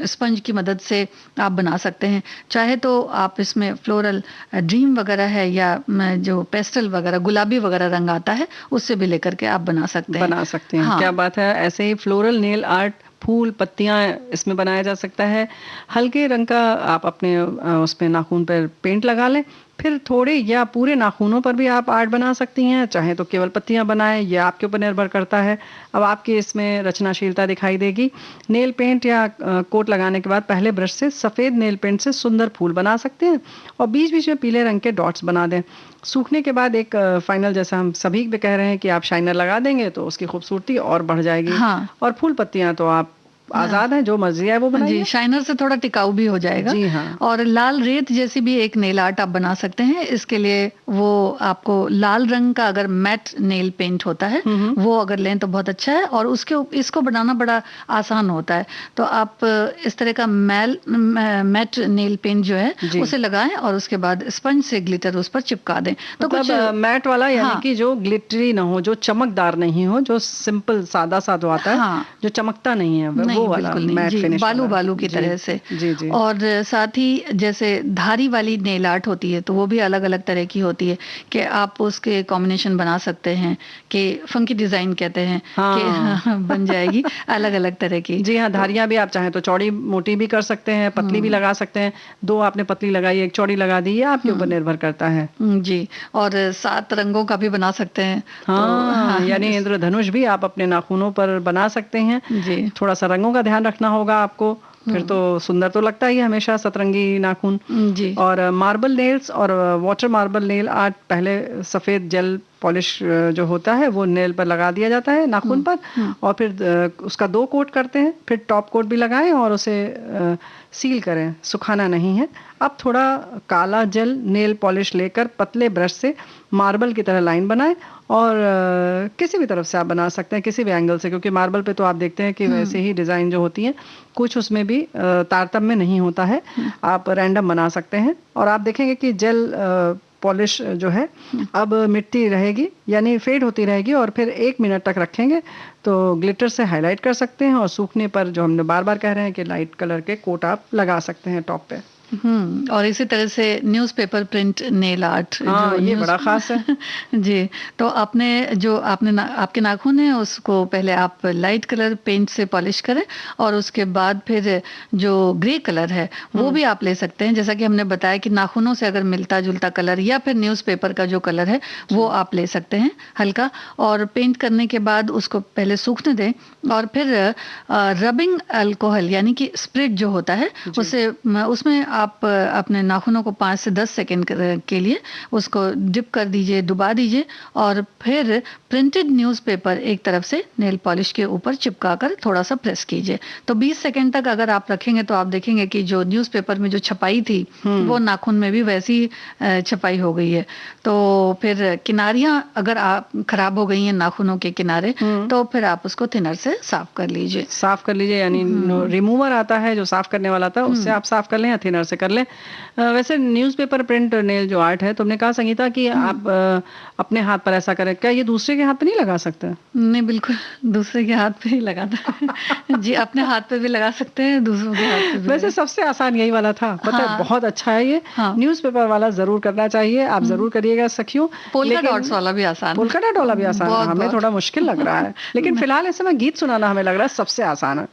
स्पंज की मदद से आप बना सकते हैं। चाहे तो आप इसमें फ्लोरल ड्रीम वगैरह है या जो पेस्टल वगैरह, गुलाबी वगैरह रंग आता है, उससे भी लेकर के आप बना सकते हैं। बना सकते हैं। हाँ। क्या बात है। ऐसे ही फ्लोरल नेल आर्ट, फूल, पत्तियां इसमें बनाया जा सकता है। हल्के रंग का आप अपने उसमें नाखून पर पेंट लगा लें, फिर थोड़े या पूरे नाखूनों पर भी आप आर्ट बना सकती हैं। चाहे तो केवल पत्तियां बनाएं, ये आपके ऊपर निर्भर करता है। अब आपके इसमें रचनाशीलता दिखाई देगी। नेल पेंट या कोट लगाने के बाद पहले ब्रश से सफ़ेद नेल पेंट से सुंदर फूल बना सकते हैं और बीच बीच में पीले रंग के डॉट्स बना दें। सूखने के बाद एक फाइनल, जैसा हम सभी भी कह रहे हैं कि आप शाइनर लगा देंगे तो उसकी खूबसूरती और बढ़ जाएगी। हाँ। और फूल पत्तियां तो आप आजाद हैं, जो मर्जी है वो जी, बनाइए। शाइनर से थोड़ा टिकाऊ भी हो जाएगा। जी हाँ। और लाल रेत जैसी भी एक नेल आर्ट आप बना सकते हैं। इसके लिए वो आपको लाल रंग का अगर मैट नेल पेंट होता है वो अगर लें तो बहुत अच्छा है। और उसके इसको बनाना बड़ा आसान होता है। तो आप इस तरह का मैट नेल पेंट जो है जी। उसे लगाएं और उसके बाद स्पंज से ग्लिटर उस पर चिपका दें। तो कुछ मतलब मैट वाला, यानी हाँ। कि जो ग्लिटरी ना हो, जो चमकदार नहीं हो, जो सिंपल सादा सा जो आता है, हाँ। जो चमकता नहीं है, नहीं, वो वाला बिल्कुल नहीं मैट जी, फिनिश बालू वाला। बालू की जी, तरह से। जी जी। और साथ ही जैसे धारी वाली नेल आर्ट होती है तो वो भी अलग अलग तरह की होती है कि आप उसके कॉम्बिनेशन बना सकते हैं कि फंकी डिजाइन कहते हैं हाँ। कि बन जाएगी अलग अलग तरह की। जी हाँ, धारियां भी आप चाहें तो चौड़ी मोटी भी कर सकते हैं, पतली भी लगा सकते हैं। दो आपने पतली लगाई, एक चौड़ी लगा दी, ये आपके ऊपर निर्भर करता है। जी। और 7 रंगों का भी बना सकते हैं। हाँ, तो यानी इंद्रधनुष भी आप अपने नाखूनों पर बना सकते हैं। जी। थोड़ा सा रंगों का ध्यान रखना होगा आपको, फिर तो सुंदर तो लगता ही है हमेशा सतरंगी नाखून। जी। और मार्बल नेल्स और वाटर मार्बल नेल आर्ट, पहले सफ़ेद जेल पॉलिश जो होता है वो नेल पर लगा दिया जाता है, नाखून पर, और फिर उसका 2 कोट करते हैं, फिर टॉप कोट भी लगाएं और उसे सील करें, सुखाना नहीं है। अब थोड़ा काला जेल नेल पॉलिश लेकर पतले ब्रश से मार्बल की तरह लाइन बनाएं और किसी भी तरफ से आप बना सकते हैं, किसी भी एंगल से, क्योंकि मार्बल पे तो आप देखते हैं कि वैसे ही डिज़ाइन जो होती है, कुछ उसमें भी तारतम्य नहीं होता है। आप रैंडम बना सकते हैं और आप देखेंगे कि जेल पॉलिश जो है अब मिट्टी रहेगी, यानी फेड होती रहेगी, और फिर 1 मिनट तक रखेंगे तो ग्लिटर से हाईलाइट कर सकते हैं और सूखने पर, जो हमने बार बार कह रहे हैं कि लाइट कलर के कोट आप लगा सकते हैं टॉप पे। और इसी तरह से न्यूज़पेपर प्रिंट नेल आर्ट हाँ, ये बड़ा खास है। जी। तो आपके नाखून है उसको पहले आप लाइट कलर पेंट से पॉलिश करें और उसके बाद फिर जो ग्रे कलर है वो भी आप ले सकते हैं। जैसा कि हमने बताया कि नाखूनों से अगर मिलता जुलता कलर या फिर न्यूज़पेपर का जो कलर है वो आप ले सकते हैं हल्का। और पेंट करने के बाद उसको पहले सूखने दें और फिर रबिंग अल्कोहल यानी कि स्प्रिट जो होता है उसमें आप अपने नाखूनों को 5 से 10 सेकंड के लिए उसको डिप कर दीजिए, डुबा दीजिए और फिर प्रिंटेड न्यूज़पेपर एक तरफ से नेल पॉलिश के ऊपर चिपका कर थोड़ा सा प्रेस कीजिए। तो 20 सेकंड तक अगर आप रखेंगे तो आप देखेंगे कि जो न्यूज़पेपर में जो छपाई थी वो नाखून में भी वैसी छपाई हो गई है। तो फिर किनारियां अगर आप खराब हो गई हैं नाखूनों के किनारे तो फिर आप उसको थिनर से साफ कर लीजिए। साफ कर लीजिए, यानी रिमूवर आता है जो साफ करने वाला था, उससे आप साफ कर लें या थिनर से कर लें। वैसे न्यूज़पेपर प्रिंट नेल जो आर्ट है, तुमने कहा संगीता कि आप अपने हाथ पर ऐसा करें, क्या ये दूसरे के हाथ पे नहीं लगा सकते? नहीं, बिल्कुल दूसरे के हाथ पे ही लगाता है। जी, अपने हाथ पे भी लगा सकते हैं, दूसरों के हाथ पे भी। वैसे सबसे आसान यही वाला था, पता है, बहुत अच्छा है ये। न्यूज़पेपर वाला जरूर करना चाहिए, आप जरूर करिएगा सखियों। पोल्का डॉट्स वाला भी आसान, पोल्का डॉट वाला भी आसान, हमें थोड़ा मुश्किल लग रहा है, लेकिन फिलहाल इस समय गीत सुनाना हमें लग रहा है सबसे आसान है।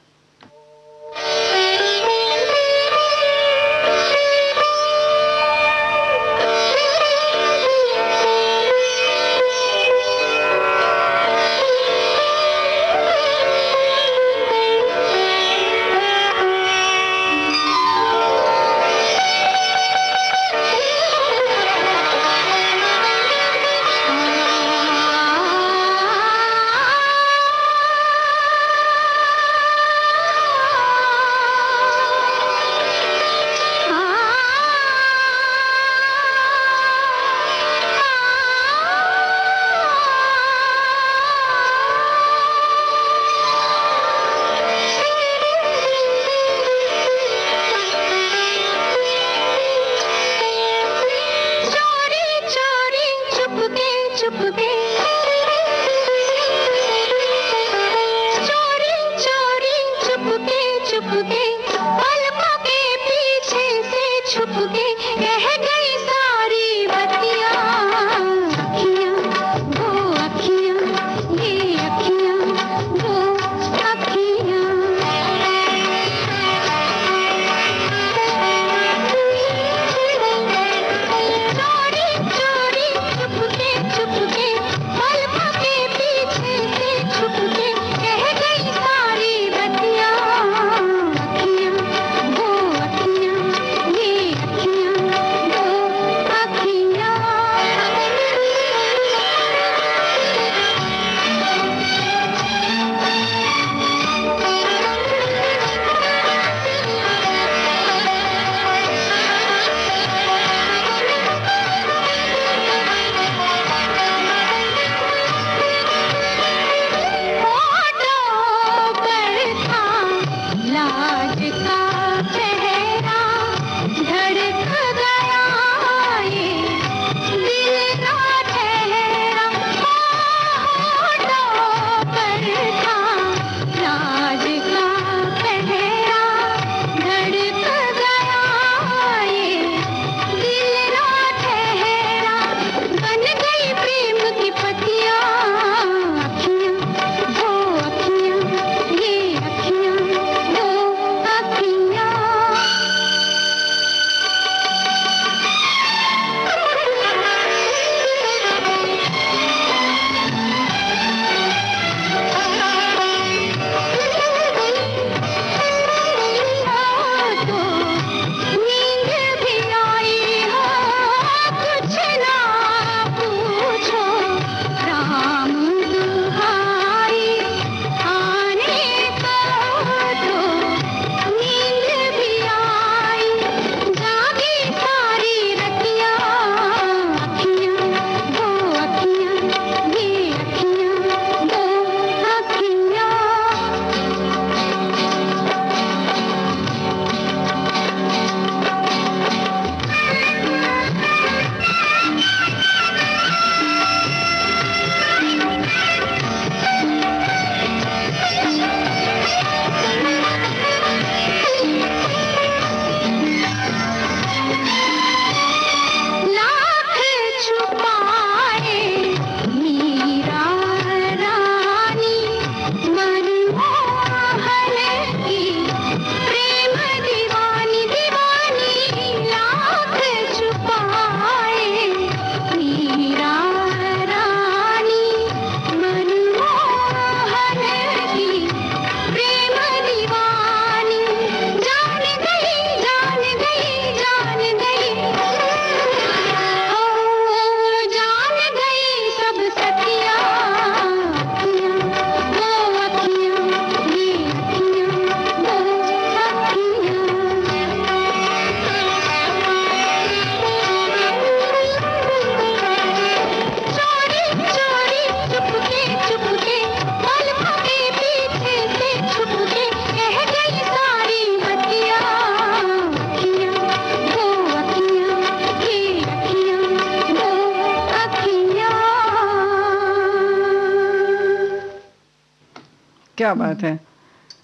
क्या बात है।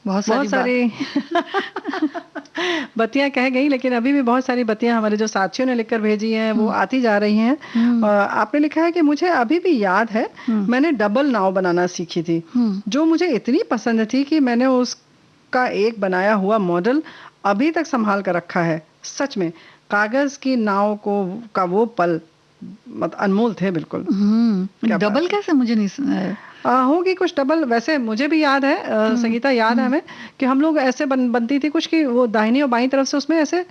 बहुत बहुत सारी सारी बत्तियां कह गई, लेकिन अभी भी बहुत सारी बत्तियां हमारे जो साथियों ने लिखकर भेजी हैं वो आती जा रही हैं। आपने लिखा है कि मुझे अभी भी याद है, मैंने डबल नाव बनाना सीखी थी, जो मुझे इतनी पसंद थी कि मैंने उसका एक बनाया हुआ मॉडल अभी तक संभाल कर रखा है। सच में कागज की नाव का वो पल अनमोल थे बिल्कुल। क्या डबल बात है। कैसे, मुझे नहीं होगी कुछ डबल, वैसे मुझे भी याद है संगीता, याद है हमें कि हम लोग ऐसे बनती थी कुछ कि वो दाहिनी और बाईं तरफ से उसमें ऐसे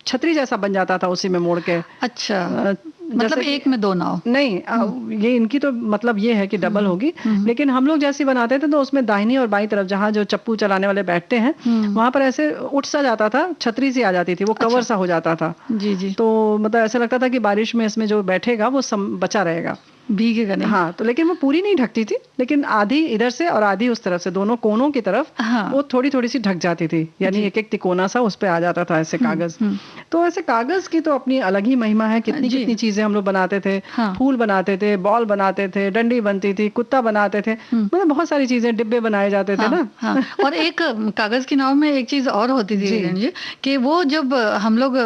छतरी जैसा बन जाता था उसी में मोड़ के। अच्छा, जैसे मतलब एक में दो नाव नहीं, ये इनकी तो मतलब ये है कि डबल होगी, लेकिन हम लोग जैसे बनाते थे तो उसमें दाहिनी और बाईं तरफ जहाँ जो चप्पू चलाने वाले बैठते हैं वहां पर ऐसे उठ सा जाता था, छतरी सी आ जाती थी, वो कवर सा हो जाता था। जी जी, तो मतलब ऐसा लगता था कि बारिश में इसमें जो बैठेगा वो बचा रहेगा, भीगेगा नहीं। हाँ, तो लेकिन वो पूरी नहीं ढकती थी, लेकिन आधी इधर से और आधी उस तरफ से, दोनों कोनों की तरफ वो थोड़ी थोड़ी सी ढक जाती थी, यानी एक एक तिकोना सा उस पे आ जाता था ऐसे कागज। तो ऐसे कागज की तो अपनी अलग ही महिमा है, कितनी कितनी चीजें हम लोग बनाते थे। फूल बनाते थे, बॉल बनाते थे, डंडी बनती थी, कुत्ता बनाते थे, मतलब बहुत सारी चीजें, डिब्बे बनाए जाते थे ना। और एक कागज की नाव में एक चीज और होती थी जी, कि वो जब हम लोग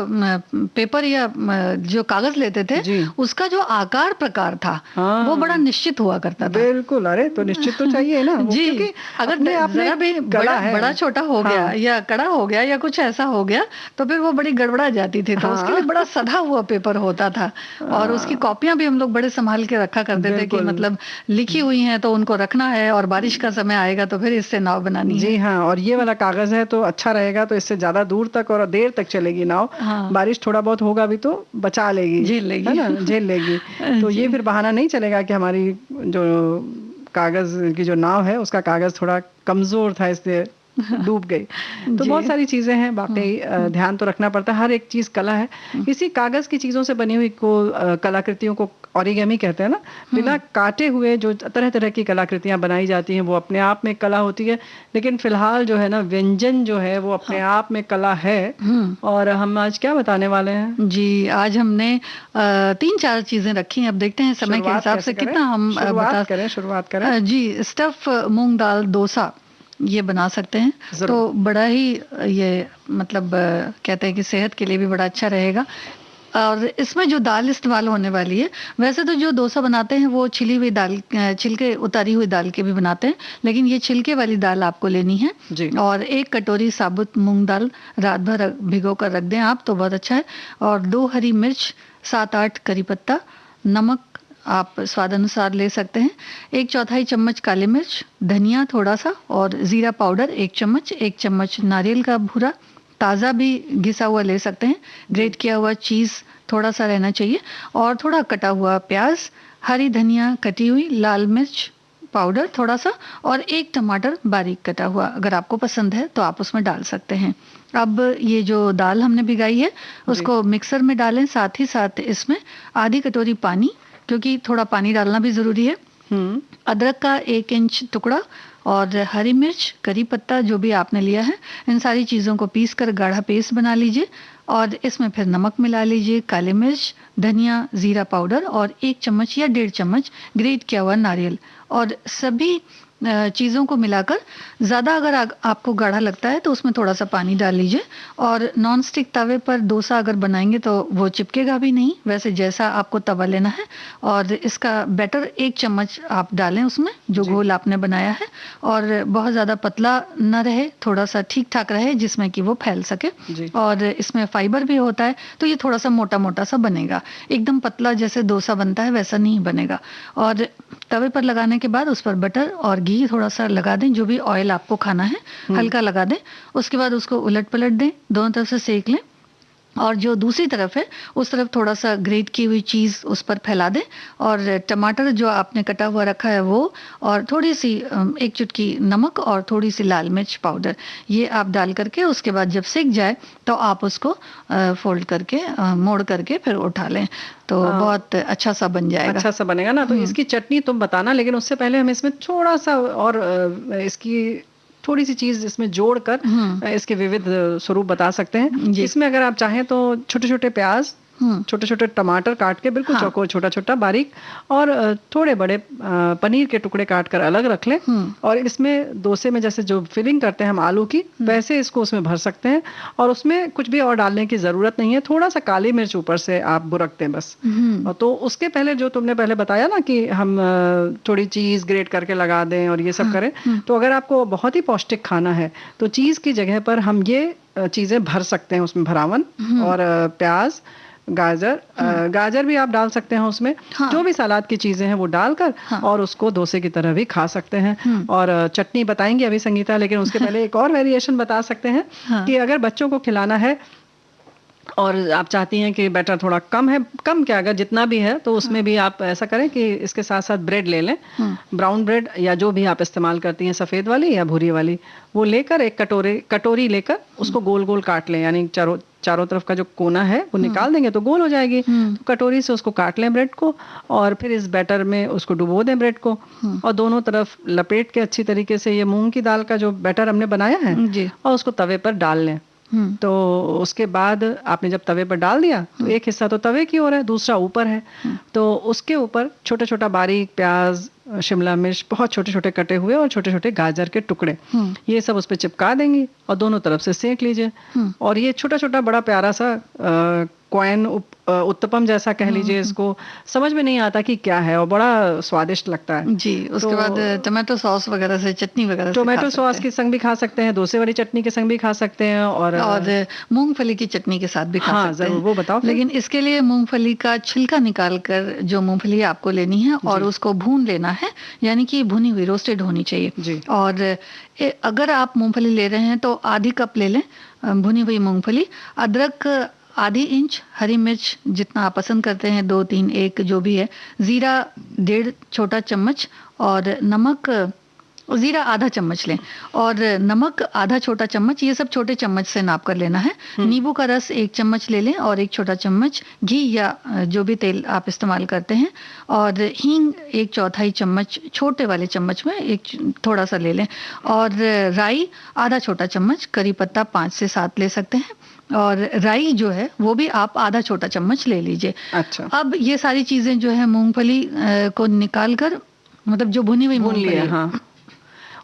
पेपर या जो कागज लेते थे उसका जो आकार प्रकार था वो बड़ा निश्चित हुआ करता था। बिल्कुल, अरे तो निश्चित तो चाहिए ना जी, क्योंकि अगर जरा भी बड़ा छोटा हो गया या कड़ा हो गया या कुछ ऐसा हो गया तो फिर वो बड़ी गड़बड़ा जाती थी। तो उसके लिए बड़ा सधा हुआ पेपर होता था, और उसकी कॉपियां भी हम लोग बड़े संभाल के रखा करते थे कि मतलब लिखी हुई हैं तो उनको रखना है, और बारिश का समय आएगा तो फिर इससे नाव बनानी है। जी हाँ, और ये वाला कागज है तो अच्छा रहेगा, तो इससे ज्यादा दूर तक और देर तक चलेगी नाव। बारिश थोड़ा बहुत होगा भी तो बचा लेगी, झेल लेगी, है ना, झेल लेगी। तो ये फिर बहाना नहीं चलेगा कि हमारी जो कागज की जो नाव है उसका कागज थोड़ा कमजोर था इसलिए डूब गई। तो बहुत सारी चीजें हैं, वाकई ध्यान तो रखना पड़ता है, हर एक चीज कला है। इसी कागज की चीजों से बनी हुई कलाकृतियों को ओरिगेमी कहते हैं ना। बिना काटे हुए जो तरह तरह की कलाकृतियां बनाई जाती हैं वो अपने आप में कला होती है, लेकिन फिलहाल जो है ना व्यंजन जो है वो अपने आप में कला है। और हम आज क्या बताने वाले हैं जी? आज हमने 3-4 चीजें रखी हैं, अब देखते हैं समय के हिसाब से कितना हम शुरुआत करें जी। स्टफ मूंग दाल डोसा ये बना सकते हैं, तो बड़ा ही ये मतलब कहते हैं कि सेहत के लिए भी बड़ा अच्छा रहेगा। और इसमें जो दाल इस्तेमाल होने वाली है, वैसे तो जो डोसा बनाते हैं वो छिली हुई दाल, छिलके उतारी हुई दाल के भी बनाते हैं, लेकिन ये छिलके वाली दाल आपको लेनी है जी। और 1 कटोरी साबुत मूंग दाल रात भर भिगो कर रख दें आप तो बहुत अच्छा है। और 2 हरी मिर्च, 7-8 करी पत्ता, नमक आप स्वाद अनुसार ले सकते हैं, 1/4 चम्मच काली मिर्च, धनिया थोड़ा सा, और जीरा पाउडर 1 चम्मच, 1 चम्मच नारियल का भूरा, ताज़ा भी घिसा हुआ ले सकते हैं, ग्रेट किया हुआ चीज़ थोड़ा सा रहना चाहिए, और थोड़ा कटा हुआ प्याज, हरी धनिया कटी हुई, लाल मिर्च पाउडर थोड़ा सा, और 1 टमाटर बारीक कटा हुआ। अगर आपको पसंद है तो आप उसमें डाल सकते हैं। अब ये जो दाल हमने भिगाई है उसको मिक्सर में डालें, साथ ही साथ इसमें आधी कटोरी पानी, क्योंकि थोड़ा पानी डालना भी जरूरी है, अदरक का 1 इंच टुकड़ा, और हरी मिर्च, करी पत्ता जो भी आपने लिया है, इन सारी चीज़ों को पीस कर गाढ़ा पेस्ट बना लीजिए। और इसमें फिर नमक मिला लीजिए, काली मिर्च, धनिया, जीरा पाउडर, और 1 चम्मच या 1.5 चम्मच ग्रेट किया हुआ नारियल, और सभी चीज़ों को मिलाकर, ज़्यादा अगर आपको गाढ़ा लगता है तो उसमें थोड़ा सा पानी डाल लीजिए। और नॉन स्टिक तवे पर डोसा अगर बनाएंगे तो वो चिपकेगा भी नहीं, वैसे जैसा आपको तवा लेना है। और इसका बैटर 1 चम्मच आप डालें उसमें, जो घोल आपने बनाया है, और बहुत ज़्यादा पतला न रहे, थोड़ा सा ठीक ठाक रहे जिसमें कि वो फैल सके। और इसमें फाइबर भी होता है तो ये थोड़ा सा मोटा मोटा सा बनेगा, एकदम पतला जैसे डोसा बनता है वैसा नहीं बनेगा। और तवे पर लगाने के बाद उस पर बटर और घी थोड़ा सा लगा दें, जो भी ऑयल आपको खाना है हल्का लगा दें। उसके बाद उसको उलट पलट दें, दोनों तरफ से सेक लें, और जो दूसरी तरफ है उस तरफ थोड़ा सा ग्रेट की हुई चीज़ उस पर फैला दें, और टमाटर जो आपने कटा हुआ रखा है वो, और थोड़ी सी 1 चुटकी नमक, और थोड़ी सी लाल मिर्च पाउडर, ये आप डाल करके उसके बाद जब सेक जाए तो आप उसको फोल्ड करके मोड़ करके फिर उठा लें, तो बहुत अच्छा सा बन जाएगा, अच्छा सा बनेगा ना। तो इसकी चटनी तुम बताना, लेकिन उससे पहले हम इसमें थोड़ा सा और इसकी थोड़ी सी चीज इसमें जोड़कर इसके विविध स्वरूप बता सकते हैं। इसमें अगर आप चाहें तो छोटे छोटे प्याज छोटे छोटे टमाटर काट के बिल्कुल चौकोर छोटा छोटा बारीक, और थोड़े बड़े पनीर के टुकड़े काट कर अलग रख लें। और इसमें डोसे में जैसे जो फिलिंग करते हैं हम आलू की, वैसे इसको उसमें भर सकते हैं। और उसमें कुछ भी और डालने की जरूरत नहीं है, थोड़ा सा काली मिर्च ऊपर से आप बुरकते हैं बस। और तो उसके पहले जो तुमने पहले बताया ना कि हम थोड़ी चीज ग्रेट करके लगा दें और ये सब करें, तो अगर आपको बहुत ही पौष्टिक खाना है तो चीज की जगह पर हम ये चीजें भर सकते हैं उसमें, भरावन और प्याज, गाजर भी आप डाल सकते हैं उसमें। जो भी सलाद की चीजें हैं वो डालकर और उसको डोसे की तरह भी खा सकते हैं। और चटनी बताएंगे अभी संगीता, लेकिन उसके पहले एक और वेरिएशन बता सकते हैं कि अगर बच्चों को खिलाना है और आप चाहती हैं कि बैटर थोड़ा कम है, कम क्या अगर जितना भी है तो उसमें भी आप ऐसा करें कि इसके साथ साथ ब्रेड ले लें, ब्राउन ब्रेड या जो भी आप इस्तेमाल करती हैं, सफ़ेद वाली या भूरी वाली, वो लेकर एक कटोरी लेकर उसको गोल गोल काट लें, यानी चारों तरफ का जो कोना है वो निकाल देंगे तो गोल हो जाएगी। तो कटोरी से उसको काट लें ब्रेड को, और फिर इस बैटर में उसको डुबो दें ब्रेड को, और दोनों तरफ लपेट के अच्छी तरीके से ये मूंग की दाल का जो बैटर हमने बनाया है और उसको तवे पर डाल लें। तो उसके बाद आपने जब तवे पर डाल दिया तो एक हिस्सा तो तवे की ओर है, दूसरा ऊपर है, तो उसके ऊपर छोटा छोटा बारीक प्याज, शिमला मिर्च बहुत छोटे छोटे कटे हुए और छोटे छोटे गाजर के टुकड़े, ये सब उस पर चिपका देंगी और दोनों तरफ से सेक लीजिए। और ये छोटा छोटा बड़ा प्यारा सा कॉइन उत्तपम जैसा कह लीजिए इसको, समझ में नहीं आता कि क्या है और बड़ा स्वादिष्ट लगता है जी। उसके बाद टोमेटो सॉस वगैरह से, चटनी वगैरह से टोमेटो सॉस के संग भी खा सकते हैं, डोसे वाली चटनी के संग भी खा सकते हैं, और मूंगफली की चटनी के साथ भी खा सकते हैं। जरूर, वो बताओ। लेकिन इसके लिए मूंगफली का छिलका निकाल कर जो मूंगफली आपको लेनी है और उसको भून लेना है, यानी कि भुनी हुई रोस्टेड होनी चाहिए। और अगर आप मूंगफली ले रहे हैं तो आधी कप ले लें भुनी हुई मूंगफली, अदरक आधी इंच, हरी मिर्च जितना आप पसंद करते हैं 2, 3, 1 जो भी है, जीरा 1.5 छोटा चम्मच, और नमक, जीरा आधा चम्मच लें और नमक आधा छोटा चम्मच, ये सब छोटे चम्मच से नाप कर लेना है। नींबू का रस 1 चम्मच ले लें और 1 छोटा चम्मच घी या जो भी तेल आप इस्तेमाल करते हैं, और हींग 1/4 चम्मच छोटे वाले चम्मच में थोड़ा सा ले लें, और राई आधा छोटा चम्मच, करी पत्ता 5 से 7 ले सकते हैं, और राई जो है वो भी आप आधा छोटा चम्मच ले लीजिए। अच्छा। अब ये सारी चीजें जो है मूंगफली को निकाल कर, मतलब जो भुनी हुई मूंगफली, हाँ,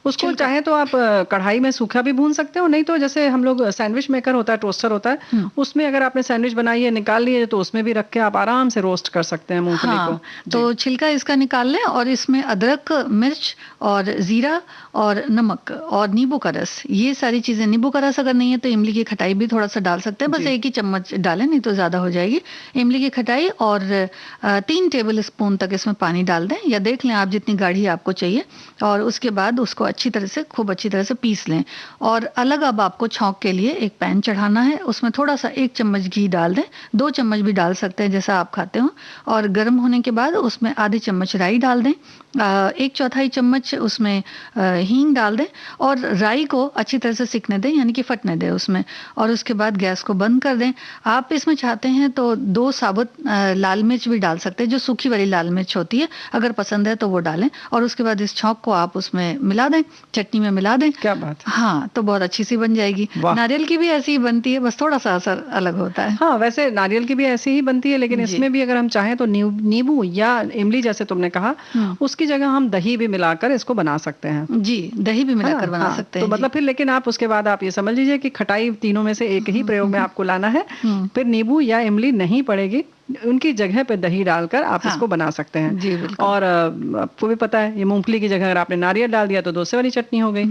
उसको चाहे तो आप कढ़ाई में सूखा भी भून सकते हो, नहीं तो जैसे हम लोग सैंडविच मेकर होता है, टोस्टर होता है, उसमें अगर आपने सैंडविच बनाई है निकाल लिए तो उसमें भी रख के आप आराम से रोस्ट कर सकते हैं मूंगफली को। तो छिलका इसका निकाल लें और इसमें अदरक, मिर्च और जीरा और नमक और नींबू का रस, ये सारी चीजें, नींबू का रस अगर नहीं है तो इमली की खटाई भी थोड़ा सा डाल सकते हैं, बस 1 ही चम्मच डालें, नहीं तो ज्यादा हो जाएगी। इमली की खटाई और 3 टेबल स्पून तक इसमें पानी डाल दें, या देख लें आप जितनी गाढ़ी आपको चाहिए, और उसके बाद उसको अच्छी तरह से, खूब अच्छी तरह से पीस लें। और अलग अब आपको छौंक के लिए एक पैन चढ़ाना है, उसमें थोड़ा सा 1 चम्मच घी डाल दें, 2 चम्मच भी डाल सकते हैं जैसा आप खाते हो, और गर्म होने के बाद उसमें आधे चम्मच राई डाल दें, 1/4 चम्मच उसमें हींग डाल दें, और राई को अच्छी तरह से सिकने दें, यानी कि फटने दें उसमें, और उसके बाद गैस को बंद कर दें। आप इसमें चाहते हैं तो 2 साबुत लाल मिर्च भी डाल सकते हैं, जो सूखी वाली लाल मिर्च होती है, अगर पसंद है तो वो डालें, और उसके बाद इस छौंक को आप उसमें मिला दें, चटनी में मिला दें। क्या बात है। हाँ, तो बहुत अच्छी सी बन जाएगी। नारियल की भी ऐसी ही बनती है, बस थोड़ा सा असर अलग होता है। हाँ, वैसे नारियल की भी ऐसी ही बनती है, लेकिन इसमें भी अगर हम चाहें तो नींबू या इमली जैसे तुमने कहा, उसकी जगह हम दही भी मिलाकर इसको बना सकते हैं। जी, दही भी मिलाकर बना सकते हैं। तो मतलब फिर, लेकिन आप उसके बाद आप ये समझ लीजिए कि खटाई तीनों में से एक ही प्रयोग में आपको लाना है, फिर नींबू या इमली नहीं पड़ेगी, उनकी जगह पे दही डालकर आप इसको बना सकते हैं। जी, बिल्कुल। और आपको भी पता है, ये मूंगफली की जगह अगर आपने नारियल डाल दिया तो डोसे वाली चटनी हो गई।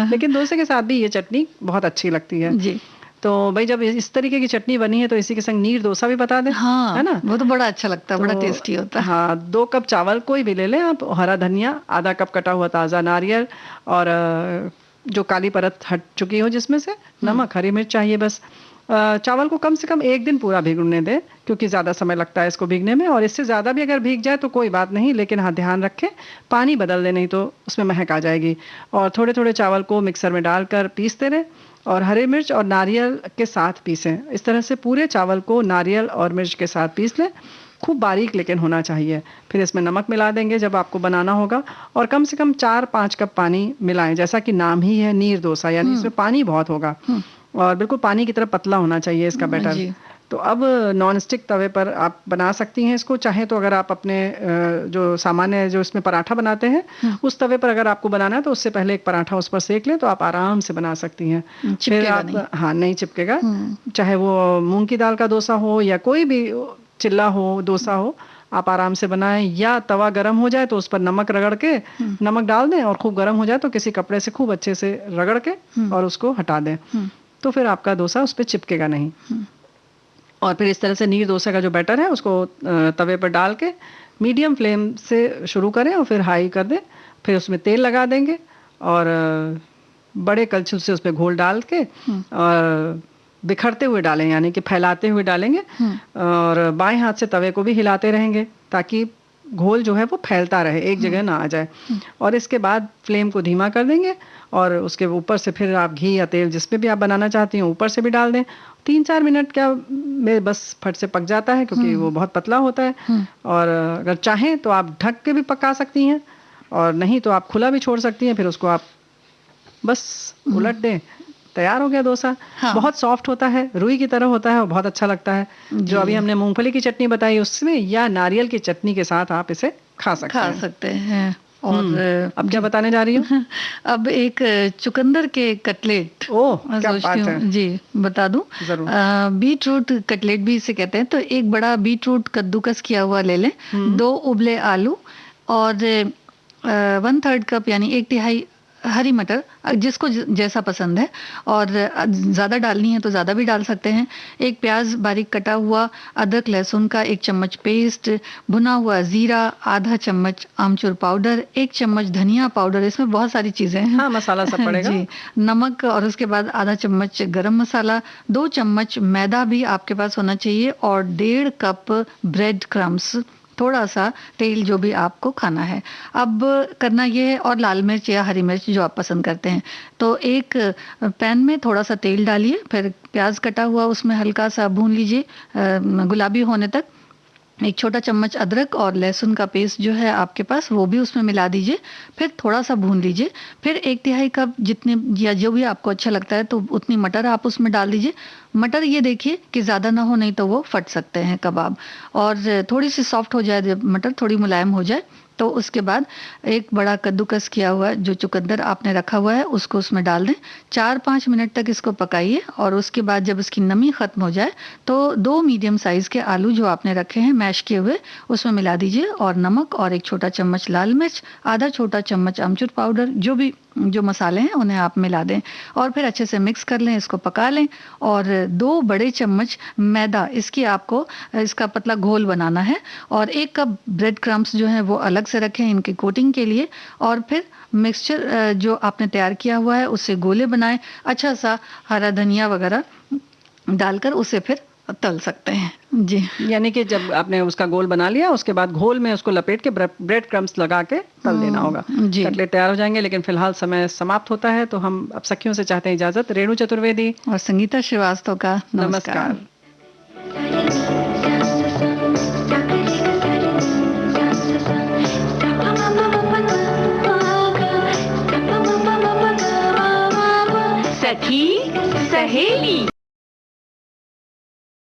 लेकिन डोसे के साथ भी ये चटनी बहुत अच्छी लगती है। जी। तो भाई, जब इस तरीके की चटनी बनी है तो इसी के संग नीर डोसा भी बता दें। हाँ, है ना, वो तो बड़ा अच्छा लगता है, बड़ा टेस्टी होता है। हाँ, 2 कप चावल कोई भी ले लें आप, हरा धनिया, आधा कप कटा हुआ ताज़ा नारियल, और जो काली परत हट चुकी हो जिसमें से, नमक, हरी मिर्च चाहिए बस। चावल को कम से कम 1 दिन पूरा भिगोने दें, क्योंकि ज़्यादा समय लगता है इसको भीगने में, और इससे ज़्यादा भी अगर भीग जाए तो कोई बात नहीं, लेकिन हाँ, ध्यान रखें पानी बदल दें, नहीं तो उसमें महक आ जाएगी। और थोड़े थोड़े चावल को मिक्सर में डालकर पीसते रहें, और हरी मिर्च और नारियल के साथ पीसें। इस तरह से पूरे चावल को नारियल और मिर्च के साथ पीस लें, खूब बारीक लेकिन होना चाहिए। फिर इसमें नमक मिला देंगे जब आपको बनाना होगा, और कम से कम 4-5 कप पानी मिलाएं, जैसा कि नाम ही है नीर डोसा, यानी इसमें पानी बहुत होगा, और बिल्कुल पानी की तरह पतला होना चाहिए इसका बैटर। तो अब नॉन स्टिक तवे पर आप बना सकती हैं इसको, चाहे तो अगर आप अपने जो सामान्य जो इसमें पराठा बनाते हैं उस तवे पर अगर आपको बनाना है तो उससे पहले एक पराठा उस पर सेक लें तो आप आराम से बना सकती हैं। फिर चिपकेगा आप नहीं। हाँ नहीं चिपकेगा, चाहे वो मूंग की दाल का डोसा हो या कोई भी चिल्ला हो डोसा हो, आप आराम से बनाएं। या तवा गरम हो जाए तो उस पर नमक रगड़ के नमक डाल दें और खूब गरम हो जाए तो किसी कपड़े से खूब अच्छे से रगड़ के और उसको हटा दें, तो फिर आपका डोसा उस पर चिपकेगा नहीं। और फिर इस तरह से नीर डोसा का जो बैटर है उसको तवे पर डाल के मीडियम फ्लेम से शुरू करें और फिर हाई कर दें। फिर उसमें तेल लगा देंगे और बड़े कलछुल से उसमें घोल डाल के और बिखरते हुए डालें, यानी कि फैलाते हुए डालेंगे और बाएं हाथ से तवे को भी हिलाते रहेंगे ताकि घोल जो है वो फैलता रहे, एक जगह ना आ जाए। और इसके बाद फ्लेम को धीमा कर देंगे और उसके ऊपर से फिर आप घी या तेल जिसमें भी आप बनाना चाहती हैं ऊपर से भी डाल दें। 3-4 मिनट क्या में बस फट से पक जाता है क्योंकि वो बहुत पतला होता है। और अगर चाहें तो आप ढक के भी पका सकती हैं और नहीं तो आप खुला भी छोड़ सकती हैं। फिर उसको आप बस उलट दें, तैयार हो गया डोसा। हाँ। बहुत सॉफ्ट होता है, रुई की तरह होता है और बहुत अच्छा लगता है। जो अभी हमने मूंगफली की चटनी बताई उसमें या नारियल की चटनी के साथ आप इसे खा सकते हैं। और अब क्या बताने जा रही हूँ? अब एक चुकंदर के कटलेट ओह, मैं क्या सोचती बात हूँ है। जी बता दूं। जरूर। बीट रूट कटलेट भी इसे कहते हैं। तो एक बड़ा बीट रूट कद्दूकस किया हुआ ले लें, 2 उबले आलू और 1/3 कप यानी 1/3 हरी मटर, जिसको जैसा पसंद है, और ज़्यादा डालनी है तो ज़्यादा भी डाल सकते हैं। एक प्याज बारीक कटा हुआ, अदरक लहसुन का 1 चम्मच पेस्ट, भुना हुआ जीरा, आधा चम्मच आमचूर पाउडर, 1 चम्मच धनिया पाउडर, इसमें बहुत सारी चीज़ें हैं। हाँ, मसाला सब पड़ेगा। जी, नमक और उसके बाद आधा चम्मच गरम मसाला, 2 चम्मच मैदा भी आपके पास होना चाहिए और 1.5 कप ब्रेड क्रम्स, थोड़ा सा तेल जो भी आपको खाना है। अब करना ये है, और लाल मिर्च या हरी मिर्च जो आप पसंद करते हैं। तो एक पैन में थोड़ा सा तेल डालिए, फिर प्याज कटा हुआ उसमें हल्का सा भून लीजिए गुलाबी होने तक। 1 छोटा चम्मच अदरक और लहसुन का पेस्ट जो है आपके पास वो भी उसमें मिला दीजिए, फिर थोड़ा सा भून लीजिए। फिर 1/3 कप जितने या जो भी आपको अच्छा लगता है तो उतनी मटर आप उसमें डाल दीजिए। मटर ये देखिए कि ज़्यादा ना हो, नहीं तो वो फट सकते हैं कबाब। और थोड़ी सी सॉफ्ट हो जाए जब मटर, थोड़ी मुलायम हो जाए, तो उसके बाद एक बड़ा कद्दूकस किया हुआ जो चुकंदर आपने रखा हुआ है उसको उसमें डाल दें। 4-5 मिनट तक इसको पकाइए और उसके बाद जब इसकी नमी खत्म हो जाए तो 2 मीडियम साइज के आलू जो आपने रखे हैं मैश किए हुए उसमें मिला दीजिए, और नमक और 1 छोटा चम्मच लाल मिर्च, आधा छोटा चम्मच आमचूर पाउडर, जो मसाले हैं उन्हें आप मिला दें और फिर अच्छे से मिक्स कर लें, इसको पका लें। और 2 बड़े चम्मच मैदा, इसका पतला घोल बनाना है, और 1 कप ब्रेड क्रम्स जो है वो अलग से रखें इनकी कोटिंग के लिए। और फिर मिक्सचर जो आपने तैयार किया हुआ है उससे गोले बनाएं, अच्छा सा हरा धनिया वगैरह डालकर उसे फिर तल सकते हैं जी। यानी कि जब आपने उसका गोल बना लिया उसके बाद घोल में उसको लपेट के ब्रेड क्रम्स लगा के तल देना होगा। जी। कटलेट तैयार हो जाएंगे। लेकिन फिलहाल समय समाप्त होता है तो हम अब सखियों से चाहते हैं इजाजत। रेणु चतुर्वेदी और संगीता श्रीवास्तव का नमस्कार। सखी सहेली।